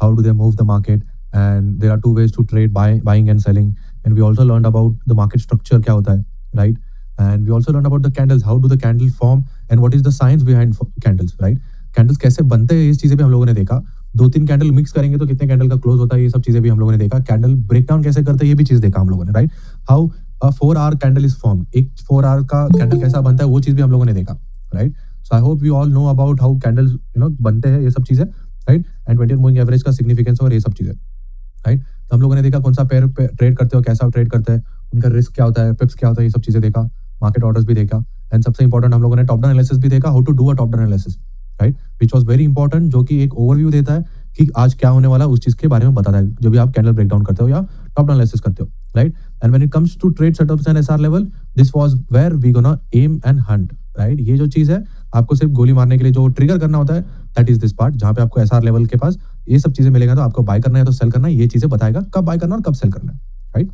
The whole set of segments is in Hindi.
how do they move the market, and there are two ways to trade, buying and selling. And we also learned about the market structure क्या होता है, right? And we also learned about the candles, how do the candle form and what is the science behind candles, right? Candles कैसे बनते हैं, इस चीजें भी हम लोगों ने देखा. 2-3 कैंडल मिक्स करेंगे तो कितने कैंडल का क्लोज होता है, ये सब चीजें भी हम लोगों ने देखा. कैंडल ब्रेकडाउन कैसे करते हैं, ये भी चीज देखा हम लोगों ने, right? How a 4 our candle is form, एक 4 आवर का कैंडल कैसा बनता है, वो चीज भी हम लोगों ने देखा, right? So I hope you all know about how candles बनते हैं, ये सब चीजें, राइट? एंड 20 मूविंग एवरेज का सिग्निफिकेंस और ये सब चीजें, राइट? तो हम लोगों ने देखा कौन सा पेयर ट्रेड करते हो, कैसा ट्रेड करते हैं, उनका रिस्क क्या होता है, पिप्स क्या होता है, ये सब चीजें देखा. मार्केट ऑर्डर्स भी देखा. एंड सबसे इंपॉर्टेंट हम लोगों ने टॉप डाउन एनालिसिस भी देखा, how to do a top down analysis, right? Which was very important, जो कि एक ओवरव्यू देता है कि आज क्या होने वाला है, उस चीज के बारे में बताता है जब भी आप कैंडल ब्रेकडाउन करते हो या टॉप डाउन एनालिसिस करते हो, right? And when it comes to trade setups and SR level, this was where we gonna aim and hunt, right? ये जो चीज है, आपको सिर्फ गोली मारने के लिए जो ट्रिगर करना होता है, दैट इज दिस पार्ट, जहां पे आपको एसआर लेवल के पास ये सब चीजें मिलेगा. तो आपको बाय करना है तो सेल करना है, ये चीजें बताएगा कब बाय करना और कब सेल करना है, राइट?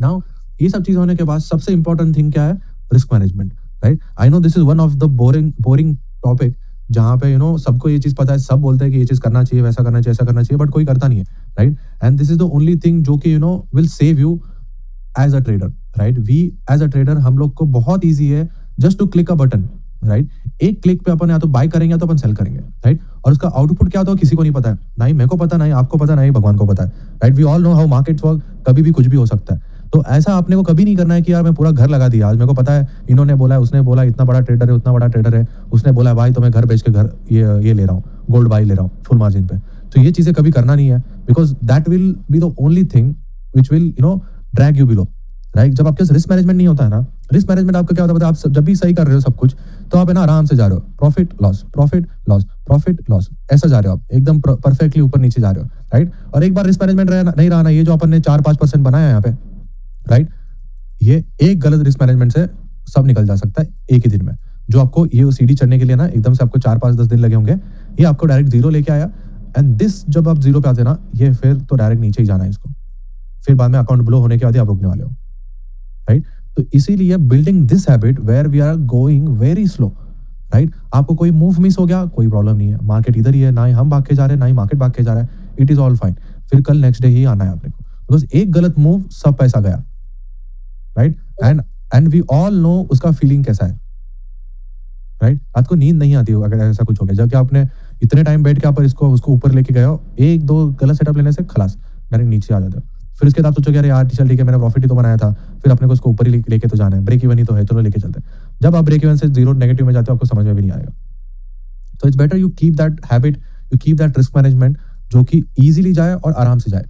नाउ ये सब चीजें होने के बाद सबसे इंपॉर्टेंट थिंग क्या है, risk management, right? I know this is one of the boring topic, जहां पे सबको ये चीज पता है, सब बोलते हैं कि ये चीज करना चाहिए, वैसा करना चाहिए, ऐसा करना चाहिए, बट कोई करता नहीं है, right? And this is the only thing जो कि will save you as a trader, right? We as a trader, हम लोग को बहुत ईजी है just to click a button, right? एक क्लिक पे अपन या तो बाय करेंगे या तो अपन सेल करेंगे, राइट? और उसका आउटपुट क्या होता है किसी को नहीं पता है, ना ही मेरे को पता, ना ही आपको पता, ना ही भगवान को पता है, right? We all know how markets work, कभी भी कुछ भी हो सकता है. तो ऐसा आपने को कभी नहीं करना है कि यार मैं पूरा घर लगा दिया, आज मेरे को पता है इन्होंने बोला है, उसने बोला इतना बड़ा ट्रेडर है, उतना बड़ा ट्रेडर है, उसने बोला भाई तो मैं घर बेच के घर ये ले रहा हूँ, गोल्ड बाई ले रहा हूँ फुल मार्जिन पे. तो ये चीजें कभी करना नहीं है, because that will be the only thing which will drag you below, right? जब आपके पास रिस्क मैनेजमेंट नहीं होता है ना, रिस्क मैनेजमेंट आपका क्या होता है, आप जब भी सही कर रहे हो सब कुछ, तो आप आराम से जा रहे हो, profit loss profit loss profit loss, ऐसा जा रहे हो आप, एकदम परफेक्टली ऊपर नीचे जा रहे हो, राइट? और एक बार रिस्क मैनेजमेंट नहीं रहा ना, ये जो अपन ने 4-5% बनाया यहाँ पे, राइट? ये एक गलत रिस्क मैनेजमेंट से सब निकल जा सकता है एक ही दिन में. जो आपको ये सीढ़ी चढ़ने के लिए ना एकदम से आपको 4-5-10 दिन लगे होंगे, ये आपको डायरेक्ट जीरो लेके आया. एंड दिस जब आप जीरो पे आते ना, ये फिर तो डायरेक्ट नीचे ही जाना है इसको, फिर बाद में अकाउंट ब्लो होने के बाद ही आप रुकने वाले हो, राइट? तो इसीलिए building this habit where we are going very slow, right? आपको कोई मूव मिस हो गया, कोई प्रॉब्लम नहीं है, मार्केट इधर ही है, ना ही हम भाग के जा रहे हैं, ना ही मार्केट भाग के जा रहा है, इट इज ऑल फाइन. फिर कल नेक्स्ट डे ही आना है आपने को, बिकॉज एक गलत मूव सब पैसा गया, right? And we all know उसका फीलिंग कैसा है, राइट? रात को नींद नहीं आती हो अगर ऐसा कुछ हो गया, जबकि आपने इतने टाइम बैठ के आप उसको ऊपर लेके गए हो, 1-2 गलत सेटअप लेने से खलास डायरेक्ट नीचे आ जाते हो. फिर उसके बाद सोचोगे अरे यार चल ठीक है, मैंने प्रॉफिट ही तो बनाया था, फिर अपने को उसको ऊपर ही लेके तो जाना है, ब्रेक इवन ही तो है, चलो लेके चलते हैं. जब आप ब्रेक इवन से जीरो नेगेटिव में जाते हो, आपको समझ में भी नहीं आएगा. तो it's better you keep that habit, you keep that risk management, जो कि इजीली जाए और आराम से जाए,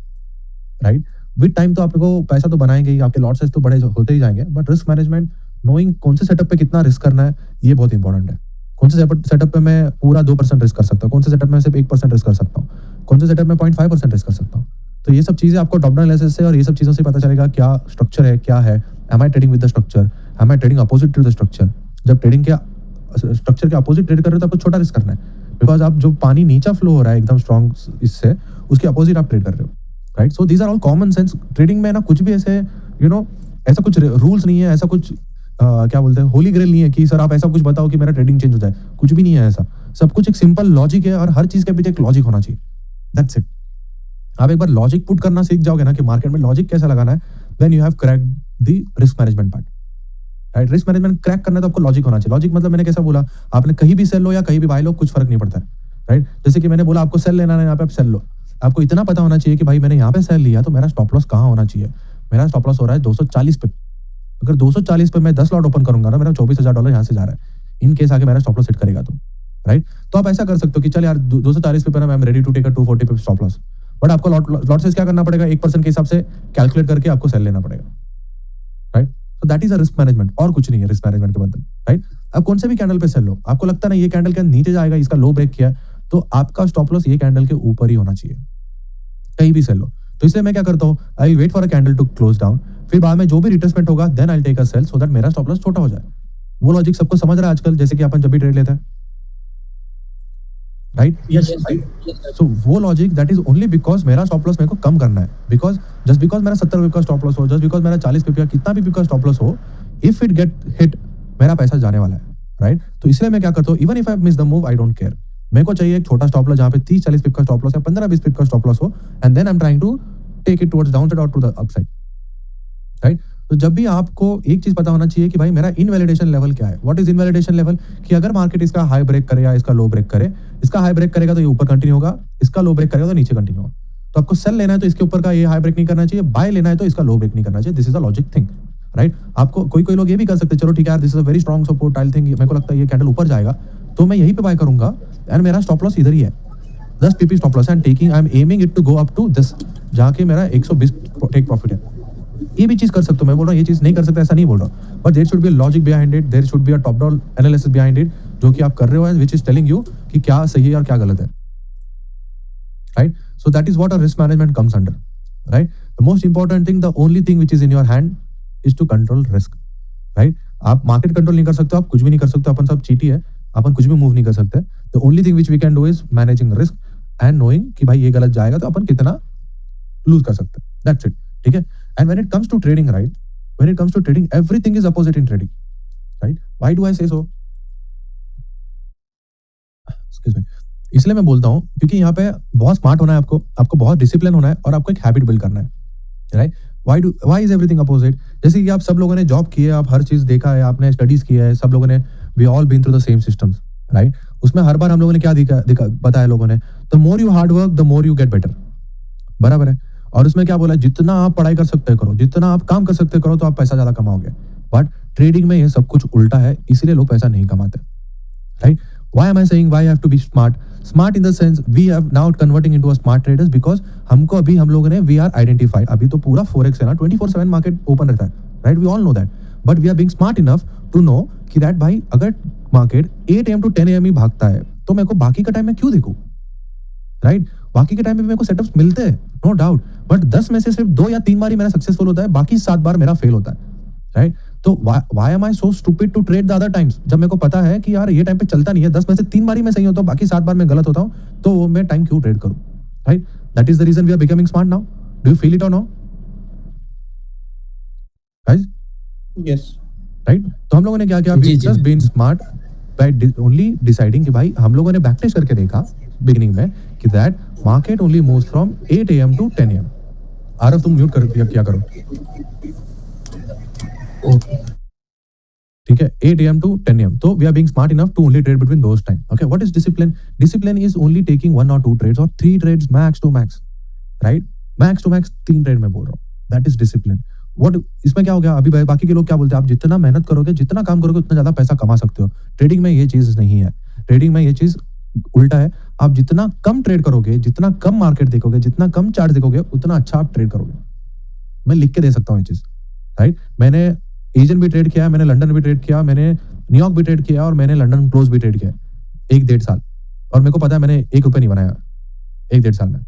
राइट? विद टाइम तो आपको पैसा तो बनाएंगे ही, आपके लॉट साइज तो बड़े होते ही जाएंगे, बट रिस्क मैनेजमेंट, नोइंग कौन से सेटअप पे कितना रिस्क करना है, ये बहुत इंपॉर्टेंट है. कौन से सेटअप पे मैं पूरा 2% रिस्क कर सकता हूँ, कौन से सेटअप में सिर्फ 1% रिस्क कर सकता हूँ, कौन से सेटअप में 0.5% रिस्क कर सकता हूँ. तो ये सब चीजें आपको टॉप डाउन एनालिसिस से और ये सब चीजों से पता चलेगा क्या स्ट्रक्चर है, क्या है, am I trading with the structure, am I trading opposite to the structure. जब ट्रेडिंग के स्ट्रक्चर के अपोजिट ट्रेड कर रहे हो तो आपको छोटा रिस्क करना है, बिकॉज आप जो पानी नीचा फ्लो हो रहा है एकदम स्ट्रॉन्ग इससे, उसके अपोजिट आप ट्रेड कर रहे हो, right? So these are all common sense. Trading में ना कुछ भी ऐसे ऐसा कुछ रूल्स नहीं है, ऐसा कुछ क्या बोलते हैं होली ग्रेल नहीं है कि सर आप ऐसा कुछ बताओ कि मेरा ट्रेडिंग चेंज हो जाए, कुछ भी नहीं है ऐसा. सब कुछ एक सिंपल लॉजिक है और हर चीज के पीछे एक लॉजिक होना चाहिए, दैट्स इट. आप एक बार लॉजिक पुट करना सीख जाओगे ना कि मार्केट में लॉजिक कैसा लगाना है, then you have cracked the risk management part, right? Risk management crack करना है तो आपको लॉजिक होना चाहिए. लॉजिक मतलब मैंने कैसा बोला, आपने कहीं भी सेल लो या कहीं भी बाय लो, कुछ फर्क नहीं पड़ता है, राइट? जैसे कि मैंने बोला आपको सेल लेना है, यहाँ पे आप सेल लो, आपको इतना पता होना चाहिए कि भाई मैंने यहाँ पे सेल लिया तो मेरा स्टॉप लॉस कहाँ होना चाहिए. मेरा स्टॉप लॉस हो रहा है 240 पे, अगर 240 पे मैं 10 लॉट ओपन करूंगा ना, मेरा $24,000 यहाँ से जा रहा है, इन केस आके मेरा स्टॉप लॉस हिट करेगा तो, राइट? तो आप ऐसा कर सकते हो कि चल यार 240 पे ना, मैं रेडी टू टेक 240 पे स्टॉप लॉस, बट आपको लॉट साइज क्या करना पड़ेगा, 1% के हिसाब से कैलकुलेट करके आपको सेल लेना पड़ेगा, right? So that is a risk management, और कुछ नहीं है रिस्क मैनेजमेंट के बदल, राइट? अब कौन से भी कैंडल पे सेल लो, आपको लगता है ना ये कैंडल के नीचे जाएगा, इसका लो ब्रेक किया, तो आपका स्टॉप लॉस ये कैंडल के ऊपर ही होना चाहिए, कहीं भी सेल लो. तो इसलिए मैं क्या करता हूँ, I will wait for a candle to close down, फिर बाद में जो भी रिट्रेसमेंट होगा then I will take a sell, so that मेरा स्टॉप लॉस छोटा हो जाए. वो लॉजिक सबको समझ रहा है आजकल, जैसे कि अपन जब भी ट्रेड लेते हैं, राइट? यस. सो वो logic that is only because मेरा स्टॉप लॉस मेरे को कम करना है, बिकॉज जस्ट बिकॉज मेरा 70 पिप का स्टॉप लॉस हो, जस्ट बिकॉज मेरा 40 पिप का कितना भी पिप का स्टॉप लॉस हो, इफ इट गेट हिट मेरा पैसा जाने वाला है, राइट? तो इसलिए मैं क्या करता हूँ, even if I miss the move I don't care, मेरे को चाहिए एक छोटा स्टॉप लॉस जहाँ पे 30-40 पिप का स्टॉप लॉस या 15-20 पिप का स्टॉप लॉस हो, and then I am trying to take it towards down side और टू द अपसाइड, राइट? तो जब भी आपको एक चीज पता होना चाहिए कि भाई मेरा इनवैलिडेशन लेवल क्या है। What is invalidation level? कि अगर मार्केट इसका हाई ब्रेक करे या इसका लो ब्रेक करे, इसका हाई ब्रेक करेगा तो ये ऊपर कंटिन्यू होगा, इसका लो ब्रेक करेगा तो नीचे कंटिन्यू होगा। तो आपको सेल लेना है तो इसके ऊपर का ये हाई ब्रेक नहीं करना चाहिए, बाय लेना है तो इसका लो ब्रेक नहीं करना चाहिए। This is a logic thing, right? आपको कोई लोग ये भी कर सकते हैं, चलो ठीक है यार, this is a very strong support, I think मेरे को लगता है ये कैंडल ऊपर जाएगा तो मैं यहीं पे बाय करूंगा, एंड मेरा स्टॉप लॉस इधर ही है, 10 pip stop loss, and taking I am aiming it to go up to this, जाके मेरा 120 टेक प्रॉफिट है। ये भी चीज कर सकते हो, मैं बोल रहा हूँ ये चीज नहीं कर सकते ऐसा नहीं बोल रहा हूँ, but there should be a logic behind it, there should be a top down analysis behind it, जो कि आप कर रहे हो व्हिच इज टेलिंग यू कि क्या सही है और क्या गलत है, right? So that is what a risk management comes under, right? The most important thing, the only thing which is in your hand is to control risk, right? आप मार्केट कंट्रोल नहीं कर सकते, आप कुछ भी नहीं कर सकते, अपन सब चीटी है, अपन कुछ भी मूव नहीं कर सकते। The only thing which we can do is managing risk and knowing कि भाई ये गलत जाएगा तो अपन कितना लूज कर सकते हैं, दैट्स इट, ठीक है? And when it comes to trading, right, when it comes to trading everything is opposite in trading, right? Why do I say so? Excuse me, इसलिए मैं बोलता हूँ क्योंकि यहाँ पे बहुत स्मार्ट होना है, आपको बहुत डिसिप्लिन होना है और आपको एक हैबिट बिल्ड करना है, right? Why is everything opposite? जैसे कि आप सब लोगों ने जॉब की है, आप हर चीज देखा है, आपने स्टडीज किया है, सब लोगों ने we all been through the same systems, right? उसमें हर बार हम लोगों ने क्या देखा बताया लोगों ने, the more you hard work the more you get better, बराबर है? और उसमें क्या बोला, जितना आप पढ़ाई कर सकते करो, जितना आप काम कर सकते करो तो आप पैसा ज्यादा कमाओगे। बट ट्रेडिंग में ये सब कुछ उल्टा है, इसीलिए लोग पैसा नहीं कमाते, right? Why am I saying why I have to be smart? Smart in the sense we have now converting into a smart traders because हमको अभी हम लोगों ने we are identified, अभी तो पूरा forex है ना, 24/7 मार्केट ओपन रहता है, right? We all know that, but we are being smart enough to know कि that भाई अगर मार्केट 8 AM to 10 AM ही भागता है तो मेरे को बाकी का टाइम में क्यों देखूं, राइट? बाकी के टाइम में मेरे को सेटअप्स मिलते हैं, नो डाउट, बट 10 में से सिर्फ 2 या 3 बार ही मेरा सक्सेसफुल होता है, बाकी 7 बार मेरा फेल होता है, राइट? तो why am I so stupid to trade the other times? जब मेरे को पता है कि यार ये टाइम पे चलता नहीं है, 10 में से 3 बार ही मैं सही होता हूँ, बाकी 7 बार मैं गलत होता हूँ, तो मैं टाइम क्यों ट्रेड करूँ, right? That is the reason we are becoming smart now. Do you feel it or no guys? Yes, right? तो हम लोगों ने क्या किया, we just been smart by only deciding कि भाई हम लोगों ने बैक टेस्ट करके देखा बिगिनिंग में कि that market only moves from 8 AM to 10 AM। Aarav तुम म्यूट कर दिया, क्या करो, ठीक है? 8 AM to 10 AM, तो we are being smart enough to only trade between those time, okay? What is discipline? Discipline is only taking 1 or 2 trades और 3 trades max to max, right? Max to max 3 trade में बोल रहा हूँ, दैट इज डिसिप्लिन। व्हाट इसमें क्या हो गया, अभी बाकी के लोग क्या बोलते हैं, आप जितना मेहनत करोगे, जितना काम करोगे, उतना ज्यादा पैसा कमा सकते हो। ट्रेडिंग में ये चीज नहीं है, ट्रेडिंग में ये चीज उल्टा है। आप जितना कम ट्रेड करोगे, जितना कम मार्केट देखोगे, जितना कम चार्ट देखोगे, उतना अच्छा आप ट्रेड करोगे। मैं लिख के दे सकता हूँ ये चीज, राइट? मैंने एशियन भी ट्रेड किया, मैंने लंदन भी ट्रेड किया, मैंने न्यूयॉर्क भी ट्रेड किया और मैंने लंदन क्लोज भी ट्रेड किया 1-1.5 साल, और मेरे को पता है मैंने 1 रुपये नहीं बनाया 1-1.5 साल में।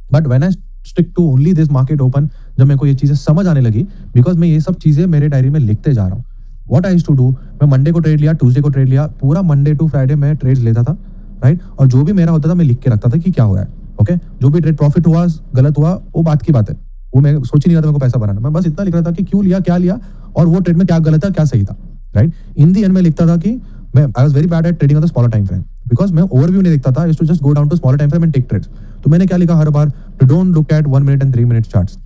But when I stick to only this market open, जब मेरे को ये चीजें समझ आने लगी, बिकॉज मैं ये सब चीजें मेरे डायरी में लिखते जा रहा हूँ। What I used to do, मैं मंडे को ट्रेड लिया, ट्यूसडे को ट्रेड लिया, पूरा मंडे टू फ्राइडे मैं ट्रेड लेता था, राइट? और जो भी मेरा होता था मैं लिख के रखता था कि क्या हो रहा है, ओके? जो भी ट्रेड प्रॉफिट हुआ, गलत हुआ, वो बात की बात है, वो मैं सोच ही नहीं रहा था मेरे को पैसा बनाना। मैं बस इतना लिख रहा था कि क्यों लिया, क्या लिया, और वो ट्रेड में क्या गलत था, क्या सही था, राइट? इन दी एंड मैं लिखता था कि मैं I was very bad at trading on the smaller time frame, because मैं ओवरव्यू नहीं देखता था, I used to just go down to smaller time frame and take trades. तो मैंने क्या लिखा हर बार, to don't look at 1 minute and 3 minute charts,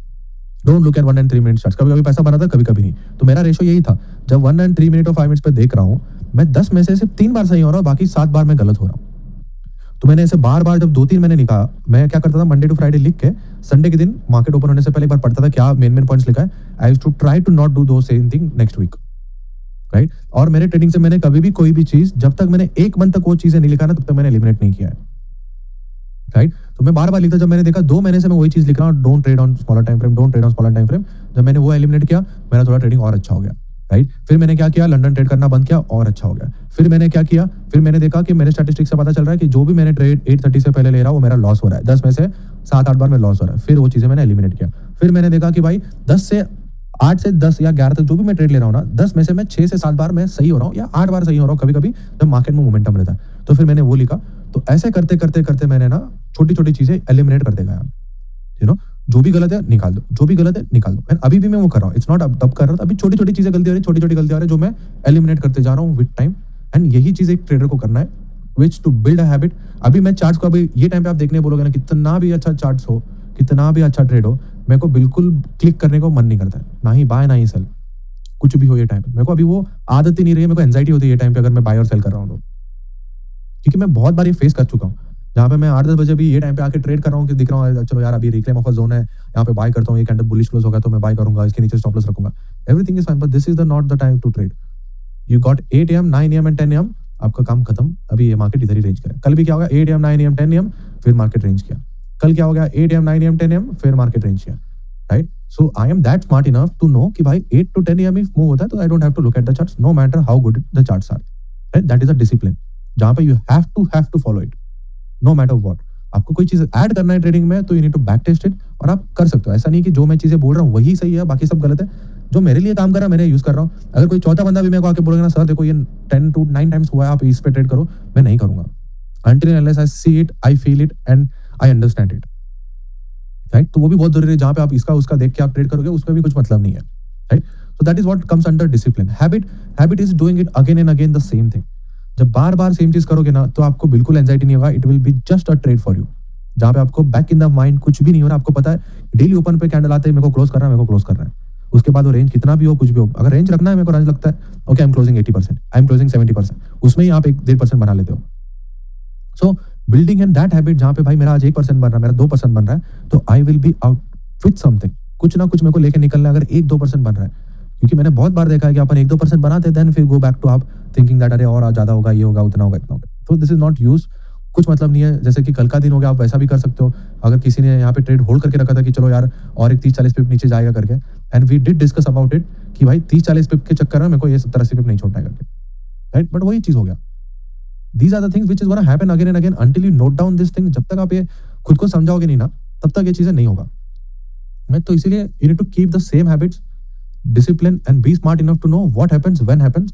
don't look at 1 and 3 minute charts. कभी कभी पैसा बना था, कभी कभी नहीं। तो मेरा रेशो यही था, जब 1 and 3 minute और 5 minutes पे देख रहा हूँ, मैं 10 में से सिर्फ 3 बार सही हो रहा हूँ, बाकी 7 बार मैं गलत हो रहा हूँ। तो मैंने ऐसे बार बार जब 2-3 महीने निकाला, मैं क्या करता था, मंडे टू फ्राइडे लिख के संडे के दिन मार्केट ओपन होने से पहले एक बार पढ़ता था क्या मेन पॉइंट्स लिखा है। I used to try to not do the same thing next week, right? और मेरे ट्रेडिंग से मैंने कभी भी कोई भी चीज, जब तक मैंने 1 मंथ तक वो चीजें नहीं लिखा ना, तब तक मैंने एलिमिनेट नहीं किया है, राइट? तो मैं बार बार लिखता, जब मैंने देखा 2 महीने से मैं वही चीज लिख रहा हूँ, don't trade on smaller time frame, don't trade on smaller time frame. जब मैंने वो एलिमिनेट किया, मेरा थोड़ा ट्रेडिंग और अच्छा हो गया, राइट? फिर मैंने क्या किया, लंदन ट्रेड करना बंद किया और अच्छा हो गया। फिर मैंने क्या किया, फिर मैंने देखा कि मेरे स्टैटिस्टिक्स से पता चल रहा है कि जो भी मैंने ट्रेड 8:30 से पहले ले रहा हूँ, वो मेरा लॉस हो रहा है। 10 में से 7-8 बार में लॉस हो रहा है। फिर वो चीजें मैंने एलिमिनेट किया। फिर मैंने देखा कि भाई 8 से 10 या 11 तक जो भी मैं ट्रेड ले रहा हूँ ना, 10 में से मैं 6 से 7 बार मैं सही हो रहा हूँ या 8 बार सही हो रहा हूँ कभी कभी, जब मार्केट में मोमेंटम रहता है। तो फिर मैंने वो लिखा। तो ऐसे करते करते करते मैंने ना छोटी छोटी चीजें एलिमिनेट करते गया, जो भी गलत है निकाल दो, जो भी गलत है निकाल दो। अभी भी मैं वो कर रहा हूँ, इट्स नॉट अब तब कर रहा था, अभी छोटी छोटी चीजें गलती हो रही, छोटी छोटी गलती आ रही है, जो मैं एलिमिनेट करते जा रहा हूँ विद टाइम। एंड यही चीज एक ट्रेडर को करना है, विच टू बिल्ड अ हैबिट। अभी मैं चार्ट्स को अभी ये टाइम पे आप देखने बोलोगे ना, कितना भी अच्छा चार्ट्स हो, कितना भी अच्छा ट्रेड हो, मेरे को बिल्कुल क्लिक करने को मन नहीं करता है, ना ही बाय ना ही सेल, कुछ भी हो ये टाइम पे। मेरे को अभी वो आदत ही नहीं रही है, मेरे को एंजाइटी होती है ये टाइम पे अगर मैं बाय और सेल कर रहा हूँ तो, क्योंकि मैं बहुत बार ये फेस कर चुका हूँ, जहाँ पे मैं 8-10 बजे भी ये टाइम पे आके ट्रेड कर रहा हूँ कि दिख रहा हूँ चलो यार अभी रिक्लेम ऑफ अ जोन है, यहाँ पे बाय करता हूँ, ये कैंडल बुलिश क्लोज होगा तो मैं बाय करूंगा, इसके नीचे स्टॉप लॉस रखूंगा, everything is fine, but this is the not the time to trade. You got 8 AM 9 AM and 10 AM, आपका काम खत्म। अभी ये मार्केट इधर ही रेंज करें। कल भी क्या होगा, 8 AM 9 AM 10 AM फिर मार्केट रेंज किया। कल क्या हो गया, 8 AM 9 AM 10 AM फिर मार्केट रेंज किया, right. So I am that smart enough to know कि भाई 8 to 10 AM इफ मूव होता है तो I don't have to look at the charts, no matter how good the charts are, right. That is a discipline जहां पे you have to follow it no matter what. आपको कोई चीज ऐड करना है ट्रेडिंग में तो you need to back test it, और आप कर सकते हो। ऐसा नहीं कि जो मैं चीजें बोल रहा हूँ वही सही है बाकी सब गलत है। जो मेरे लिए काम कर रहा है मैंने यूज कर रहा हूँ। अगर कोई चौथा बंदा भी मेरे को आके बोलेगा ना सर देखो ये 10 to 9 टाइम्स हुआ है, आप इस पे ट्रेड करो, मैं नहीं करूंगा until and unless I see it, I feel it and I understand it, right. तो वो भी बहुत जरूरी है, जहां पे आप इसका उसका देख के आप ट्रेड करोगे उसमें भी कुछ मतलब नहीं है, right. So that is what comes under discipline. Habit is doing it again and again the same thing. जब बार बार सेम चीज करोगे ना तो आपको बिल्कुल एंजाइटी नहीं होगा, it will be just a trade for you, जहां पे आपको बैक इन द माइंड कुछ भी नहीं हो रहा। आपको पता है डेली ओपन पे कैंडल आते हैं, मेरे को क्लोज करना है, मेरे को क्लोज करना है, उसके बाद वो रेंज कितना भी हो कुछ भी हो, अगर रेंज रखना है मेरे को रेंज लगता है okay I am closing 80%, I am closing 70%, उसमें ही आप 1-1.5% बना लेते हो। सो बिल्डिंग इन दैट हैबिट जहां पे भाई मेरा आज 1% बन रहा है, मेरा 2% बन रहा है, तो I will be out with something, कुछ ना कुछ मेरे को लेके निकलना है। अगर 1-2% बन रहा है, क्योंकि मैंने बहुत बार देखा है कि अपन 1-2% बनाते हैं देन फिर गो बैक टू आप थिंकिंग दैट अरे और ज्यादा होगा, ये होगा, उतना होगा, इतना होगा। तो दिस इज नॉट यूज, कुछ मतलब नहीं है। जैसे कि कल का दिन हो गया, आप वैसा भी कर सकते हो। अगर किसी ने यहाँ पे ट्रेड होल्ड करके रखा था कि चलो यार और एक 30-40 पिप नीचे जाएगा करके, and we did discuss about it कि भाई 30-40 पिप के चक्कर में मेरे को ये 70-80 पिप नहीं छोड़ना है करके, राइट। बट वही चीज हो गया। These are the things which is gonna happen again and again until you note down this thing। जब तक आप ये खुद को समझाओगे नहीं ना तब तक ये चीजें नहीं होगा। मैं तो इसीलिए you need to keep the same habits, discipline and be smart enough to know what happens when happens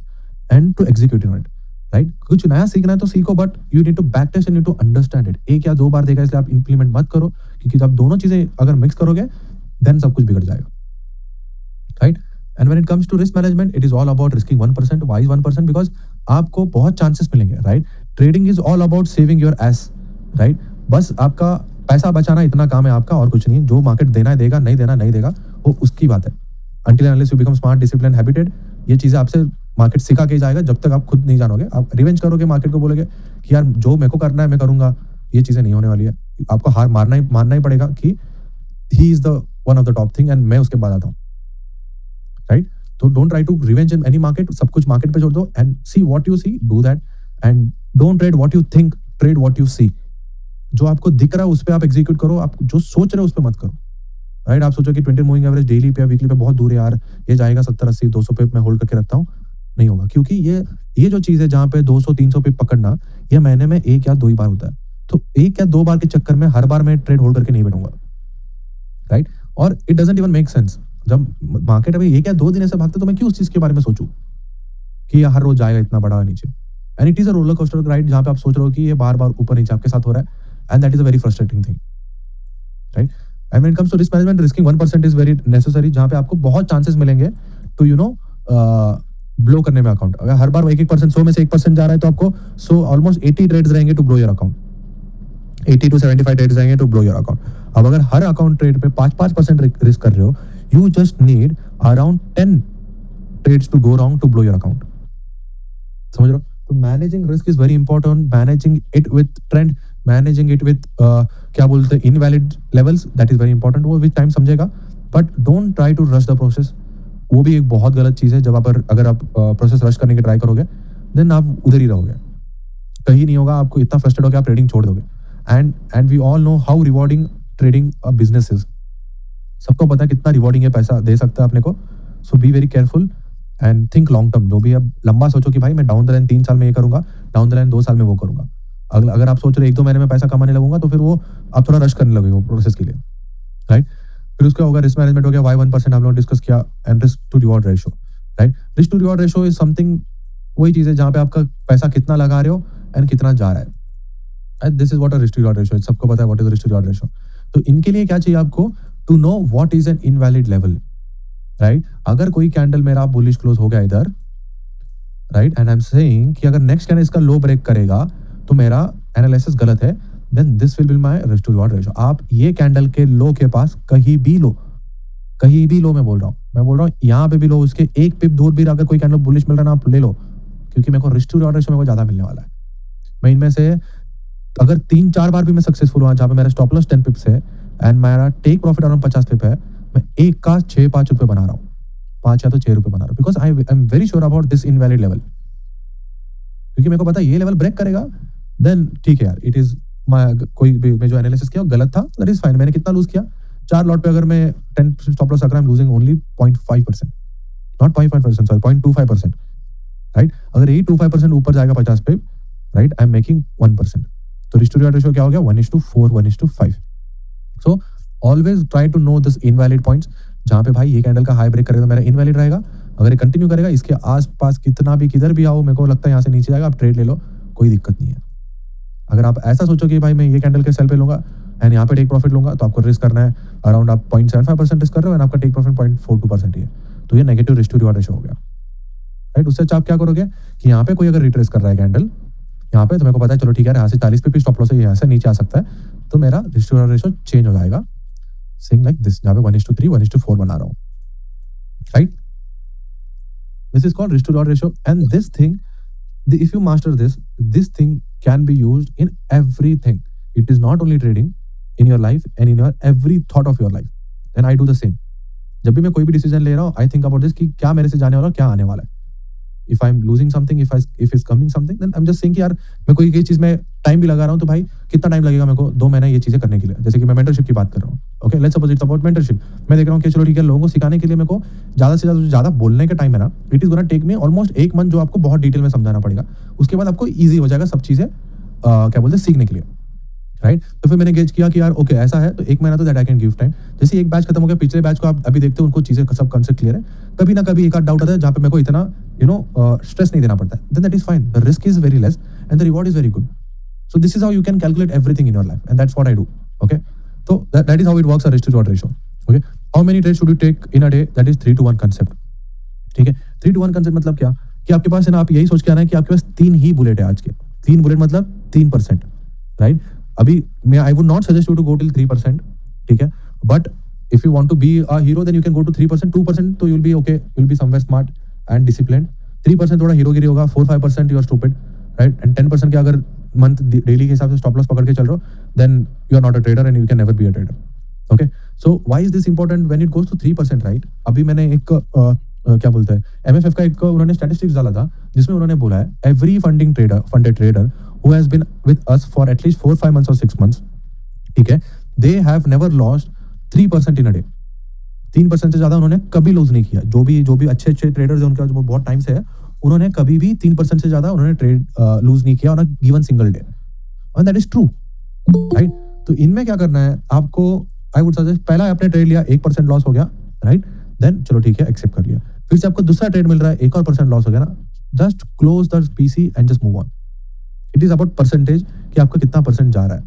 and to execute on it, right। कुछ नया सीखना है तो सीखो, but you need to back test and you need to understand it। एक या दो बार देखा इसलिए आप implement मत करो, क्योंकि जब दोनों चीजें अगर मिक्स करोगे then सब कुछ बिगड़ जाएगा, right। And when it comes to risk management, it is all about risking 1%. Why is 1%? Because आपको बहुत चांसेस मिलेंगे, right. Trading is all about saving your S, right. बस आपका पैसा बचाना इतना काम है आपका, और कुछ नहीं। जो मार्केट देना है देगा, नहीं देना नहीं देगा, वो उसकी बात है। Until and unless you become smart, disciplined, habited, ये चीजें आपसे मार्केट सिखा के जाएगा। जब तक आप खुद नहीं जानोगे, आप रिवेंज करोगे, मार्केट को बोलोगे कि यार जो मेरे को करना है मैं करूंगा, ये चीजें नहीं होने वाली है। आपको हार मानना ही पड़ेगा कि he is the one of the top thing and मैं उसके बाद आता हूँ, राइट। तो don't try to revenge in any market, सब कुछ मार्केट पे छोड़ दो and see what you see, do that and don't trade what you think, trade what you see. जो आपको दिख रहा है उस पे आप एग्जीक्यूट करो, आप जो सोच रहे हो उस पे मत करो, राइट। आप सोचो कि 20 मूविंग एवरेज डेली पे या वीकली पे बहुत दूर है यार, ये जाएगा 70-80-200 पे मैं होल्ड करके रखता हूँ, नहीं होगा। क्योंकि ये जो चीज है जहां पे 200-300 पे पकड़ना, ये महीने में 1 या 2 ही बार होता है। तो 1 या 2 बार के चक्कर में हर बार मैं ट्रेड होल्ड करके नहीं बैठूंगा, राइट। और it doesn't even make sense. जब मार्केट अभी 1 या 2 दिन ऐसे भागते तो मैं क्यों उस चीज के बारे में सोचूं कि हर रोज जाएगा इतना बड़ा नीचे। And it is a roller coaster ride, जहां पे आप सोच रहे हो कि ये बार बार ऊपर नीचे आपके साथ हो रहा है, and that is a very frustrating thing, right. And when it comes to risk management, risking 1% is very necessary, जहां पे आपको बहुत चांसेस मिलेंगे टू ब्लो करने में अकाउंट। अगर हर बार 1% 100 में से 1% जा रहा है तो आपको ऑलमोस्ट 80 ट्रेड्स रहेंगे to blow your account, 80 to 75 trades रहेंगे टू ब्लो योर अकाउंट। अब अगर हर अकाउंट ट्रेड पे 5% रिस्क कर रहे हो, you just need around 10 trades to go wrong to blow your account। समझ रहे हो? तो managing risk is very important, managing it with trend, managing it with क्या बोलते हैं invalid levels, that is very important. वो विद टाइम समझेगा, but don't try to rush the process. वो भी एक बहुत गलत चीज है। जब आप अगर आप प्रोसेस रश करने की ट्राई करोगे देन आप उधर ही रहोगे, कहीं नहीं होगा। आपको इतना फ्रस्ट्रेट होकर आप ट्रेडिंग छोड़ दोगे। And we all know how rewarding trading a business is. सबको पता है कितना रिवॉर्डिंग है, पैसा दे सकता है अपने को। So be very careful and think long term. जो भी अब लंबा सोचो कि भाई मैं डाउन द लाइन 3 साल में ये करूंगा, डाउन द लाइन 2 साल में वो करूंगा। अगर आप सोच रहे 1-2 महीने में पैसा कमाने लगूंगा तो फिर वो आप थोड़ा रश करने लगेगा प्रोसेस के लिए, राइट। फिर उसका होगा रिस्क मैनेजमेंट हो गया, वाई 1% हम लोग डिस्कस किया, and risk to reward ratio, right. Risk to reward ratio is something, वही चीज है जहां पे आपका पैसा कितना लगा रहे हो एंड कितना जा रहा है। This is what a risk to reward ratio is. सबको पता है what is risk to reward ratio. तो इनके लिए क्या चाहिए आपको, to know what is an invalid level, right. अगर कोई कैंडल मेरा बुलिश क्लोज हो गया इधर, right, and I am saying कि अगर नेक्स्ट कैंडल इसका लो ब्रेक करेगा तो मेरा एनालिसिस गलत है, then this will be my risk to reward ratio. आप ये कैंडल के लो के पास कहीं भी लो, कहीं भी लो, मैं बोल रहा हूँ यहाँ पे भी लो, उसके एक पिप दूर भी अगर कोई कैंडल बुलिश मिल रहा है ना, आप ले लो, क्योंकि मेरे को रिस्क टू रिवॉर्ड रेशियो मेरे को ज्यादा मिलने वाला है। मैं इनमें से अगर 3-4 बार भी मैं सक्सेसफुल हुआ जहाँ पे मेरा स्टॉप लॉस 10 पिप्स है एंड मेरा टेक प्रॉफिट अराउंड 50 पिप है, मैं एक का 6-5 रुपए बना रहा हूँ, 5 या तो 6 रुपए बना रहा हूँ, because I am very sure about this invalid level, क्योंकि मेरे को पता है ये लेवल ब्रेक करेगा, देन ठीक है यार, इट इज कोई भी मैं जो एनालिसिस किया गलत था, दैट इज फाइन। मैंने कितना लूज किया, 4 लॉट पे अगर मैं 10 स्टॉप लॉस अगर आई am losing only 0.5%, not 0.5%, sorry 0.25%, right. अगर यही 25% ऊपर जाएगा 50 पे, राइट, आई एम मेकिंग 1%। तो रिस्क टू रिवॉर्ड रेशियो क्या हो गया, 1:4, 1:5। So always try to know this invalid points, जहां पे भाई ये कैंडल का हाई ब्रेक करेगा तो मेरा इनवैलिड रहेगा, अगर ये कंटिन्यू करेगा इसके आसपास कितना भी किधर भी आओ, मेरे को लगता है यहाँ से नीचे जाएगा, आप ट्रेड ले लो, कोई दिक्कत नहीं है। अगर आप ऐसा सोचो कि भाई मैं ये कैंडल के सेल पे लूंगा एंड यहाँ पे टेक प्रॉफिट लूंगा, तो आपको रिस्क करना है अराउंड, आप 0.75% रिस्क कर रहे हो एंड आपका टेक प्रॉफिट 0.42% ही है, तो ये negative risk to reward ratio हो गया, राइट। उससे अच्छा आप क्या करोगे कि यहाँ पे कोई अगर रिट्रेस कर रहा है कैंडल यहाँ पे, तो मेरे को पता है चलो ठीक है, यहाँ से 40 पे भी स्टॉप लॉस है, यहाँ से नीचे आ सकता है, तो मेरा risk to reward ratio change हो जाएगा, सेइंग लाइक दिस, जहाँ पे 1:3, 1:4 बना रहा हूँ, right. This is called risk to reward ratio, and this thing, if you master this thing can be used in everything. It is not only trading, in your life and in your every thought of your life. And I do the same. जब भी मैं कोई भी डिसीजन ले रहा हूँ, आई थिंक अबाउट दिस कि क्या मेरे से जाने वाला, क्या आने वाला है। If I am losing something, if is coming something, then I am just saying कि यार मैं कोई चीज में टाइम भी लगा रहा हूँ, तो भाई कितना टाइम लगेगा मेरे को 2 महीने ये चीजें करने के लिए। जैसे कि मैं मेंटरशिप की बात कर रहा हूँ, okay, let's suppose it's about mentorship. मैं देख रहा हूँ कि चलो ठीक है, लोगों को सिखाने के लिए मेरे को ज्यादा से ज्यादा बोलने का टाइम है ना, it is gonna take me almost 1 month, जो आपको बहुत डिटेल में समझाना पड़ेगा। उसके बाद आपको ईजी हो जाएगा सब चीजें क्या बोलते हैं सीखने के लिए, राइट। तो फिर मैंने गेज किया कि यार ओके ऐसा है, तो 1 महीना तो that I can give time. जैसे एक बैच खत्म हो गया, पिछले बैच को आप अभी देखते हो, उनको चीजें सब कंसेप्ट क्लियर है। कभी ना कभी एक आध डाउट आता है जहाँ पे मेरे को इतना स्ट्रेस नहीं देना पड़ता है, then that is fine, the risk is very less and the reward is very good. So this is how you can calculate everything in your life, and that's what I do, okay. तो that is how it works, risk to reward ratio, okay. How many trades should you take in a day, that is 3-to-1 concept, ठीक है। 3-to-1 कंसेप्ट मतलब क्या, कि आपके पास है ना, आप यही सोच के आना है कि आपके पास 3 ही बुलेट है आज के, 3 बुलेट मतलब 3%, राइट। अभी मैं I would not suggest you to go till 3%, ठीक है, but if you want to be a hero then you can go to 3%, 2% तो you'll be okay, you'll be somewhere smart and disciplined। 3% थोड़ा हीरोगिरी होगा, 4-5% you are stupid, right, and 10% के अगर मंथ डेली के हिसाब से स्टॉप लॉस पकड़ के चल रहे हो, then you are not a trader and you can never be a trader, okay. So why is this important when it goes to 3%, right. अभी मैंने एक क्या बोलते हैं MFF का एक उन्होंने स्टैटिस्टिक्स डाला था, जिसमें उन्होंने बोला है every funded trader who has been with us for at least 4-5 months or 6 months, ठीक है, they have never lost 3% in a day। 3% से ज्यादा उन्होंने कभी लूज नहीं किया। जो भी अच्छे ट्रेडर्स हैं, उनके पास बहुत टाइम से है, उन्होंने कभी भी 3% से ज्यादा उन्होंने ट्रेड लूज नहीं किया on a given single day, and that is true, right. तो इनमें क्या करना है आपको, आई वुड सजेस्ट, पहला आपने ट्रेड लिया 1% लॉस हो गया, राइट, देन चलो ठीक है एक्सेप्ट कर लिया, फिर से आपको दूसरा ट्रेड मिल रहा है 1 और % लॉस हो गया ना, just close the PC and just move on. It is about percentage, कि आपका कितना % जा रहा है,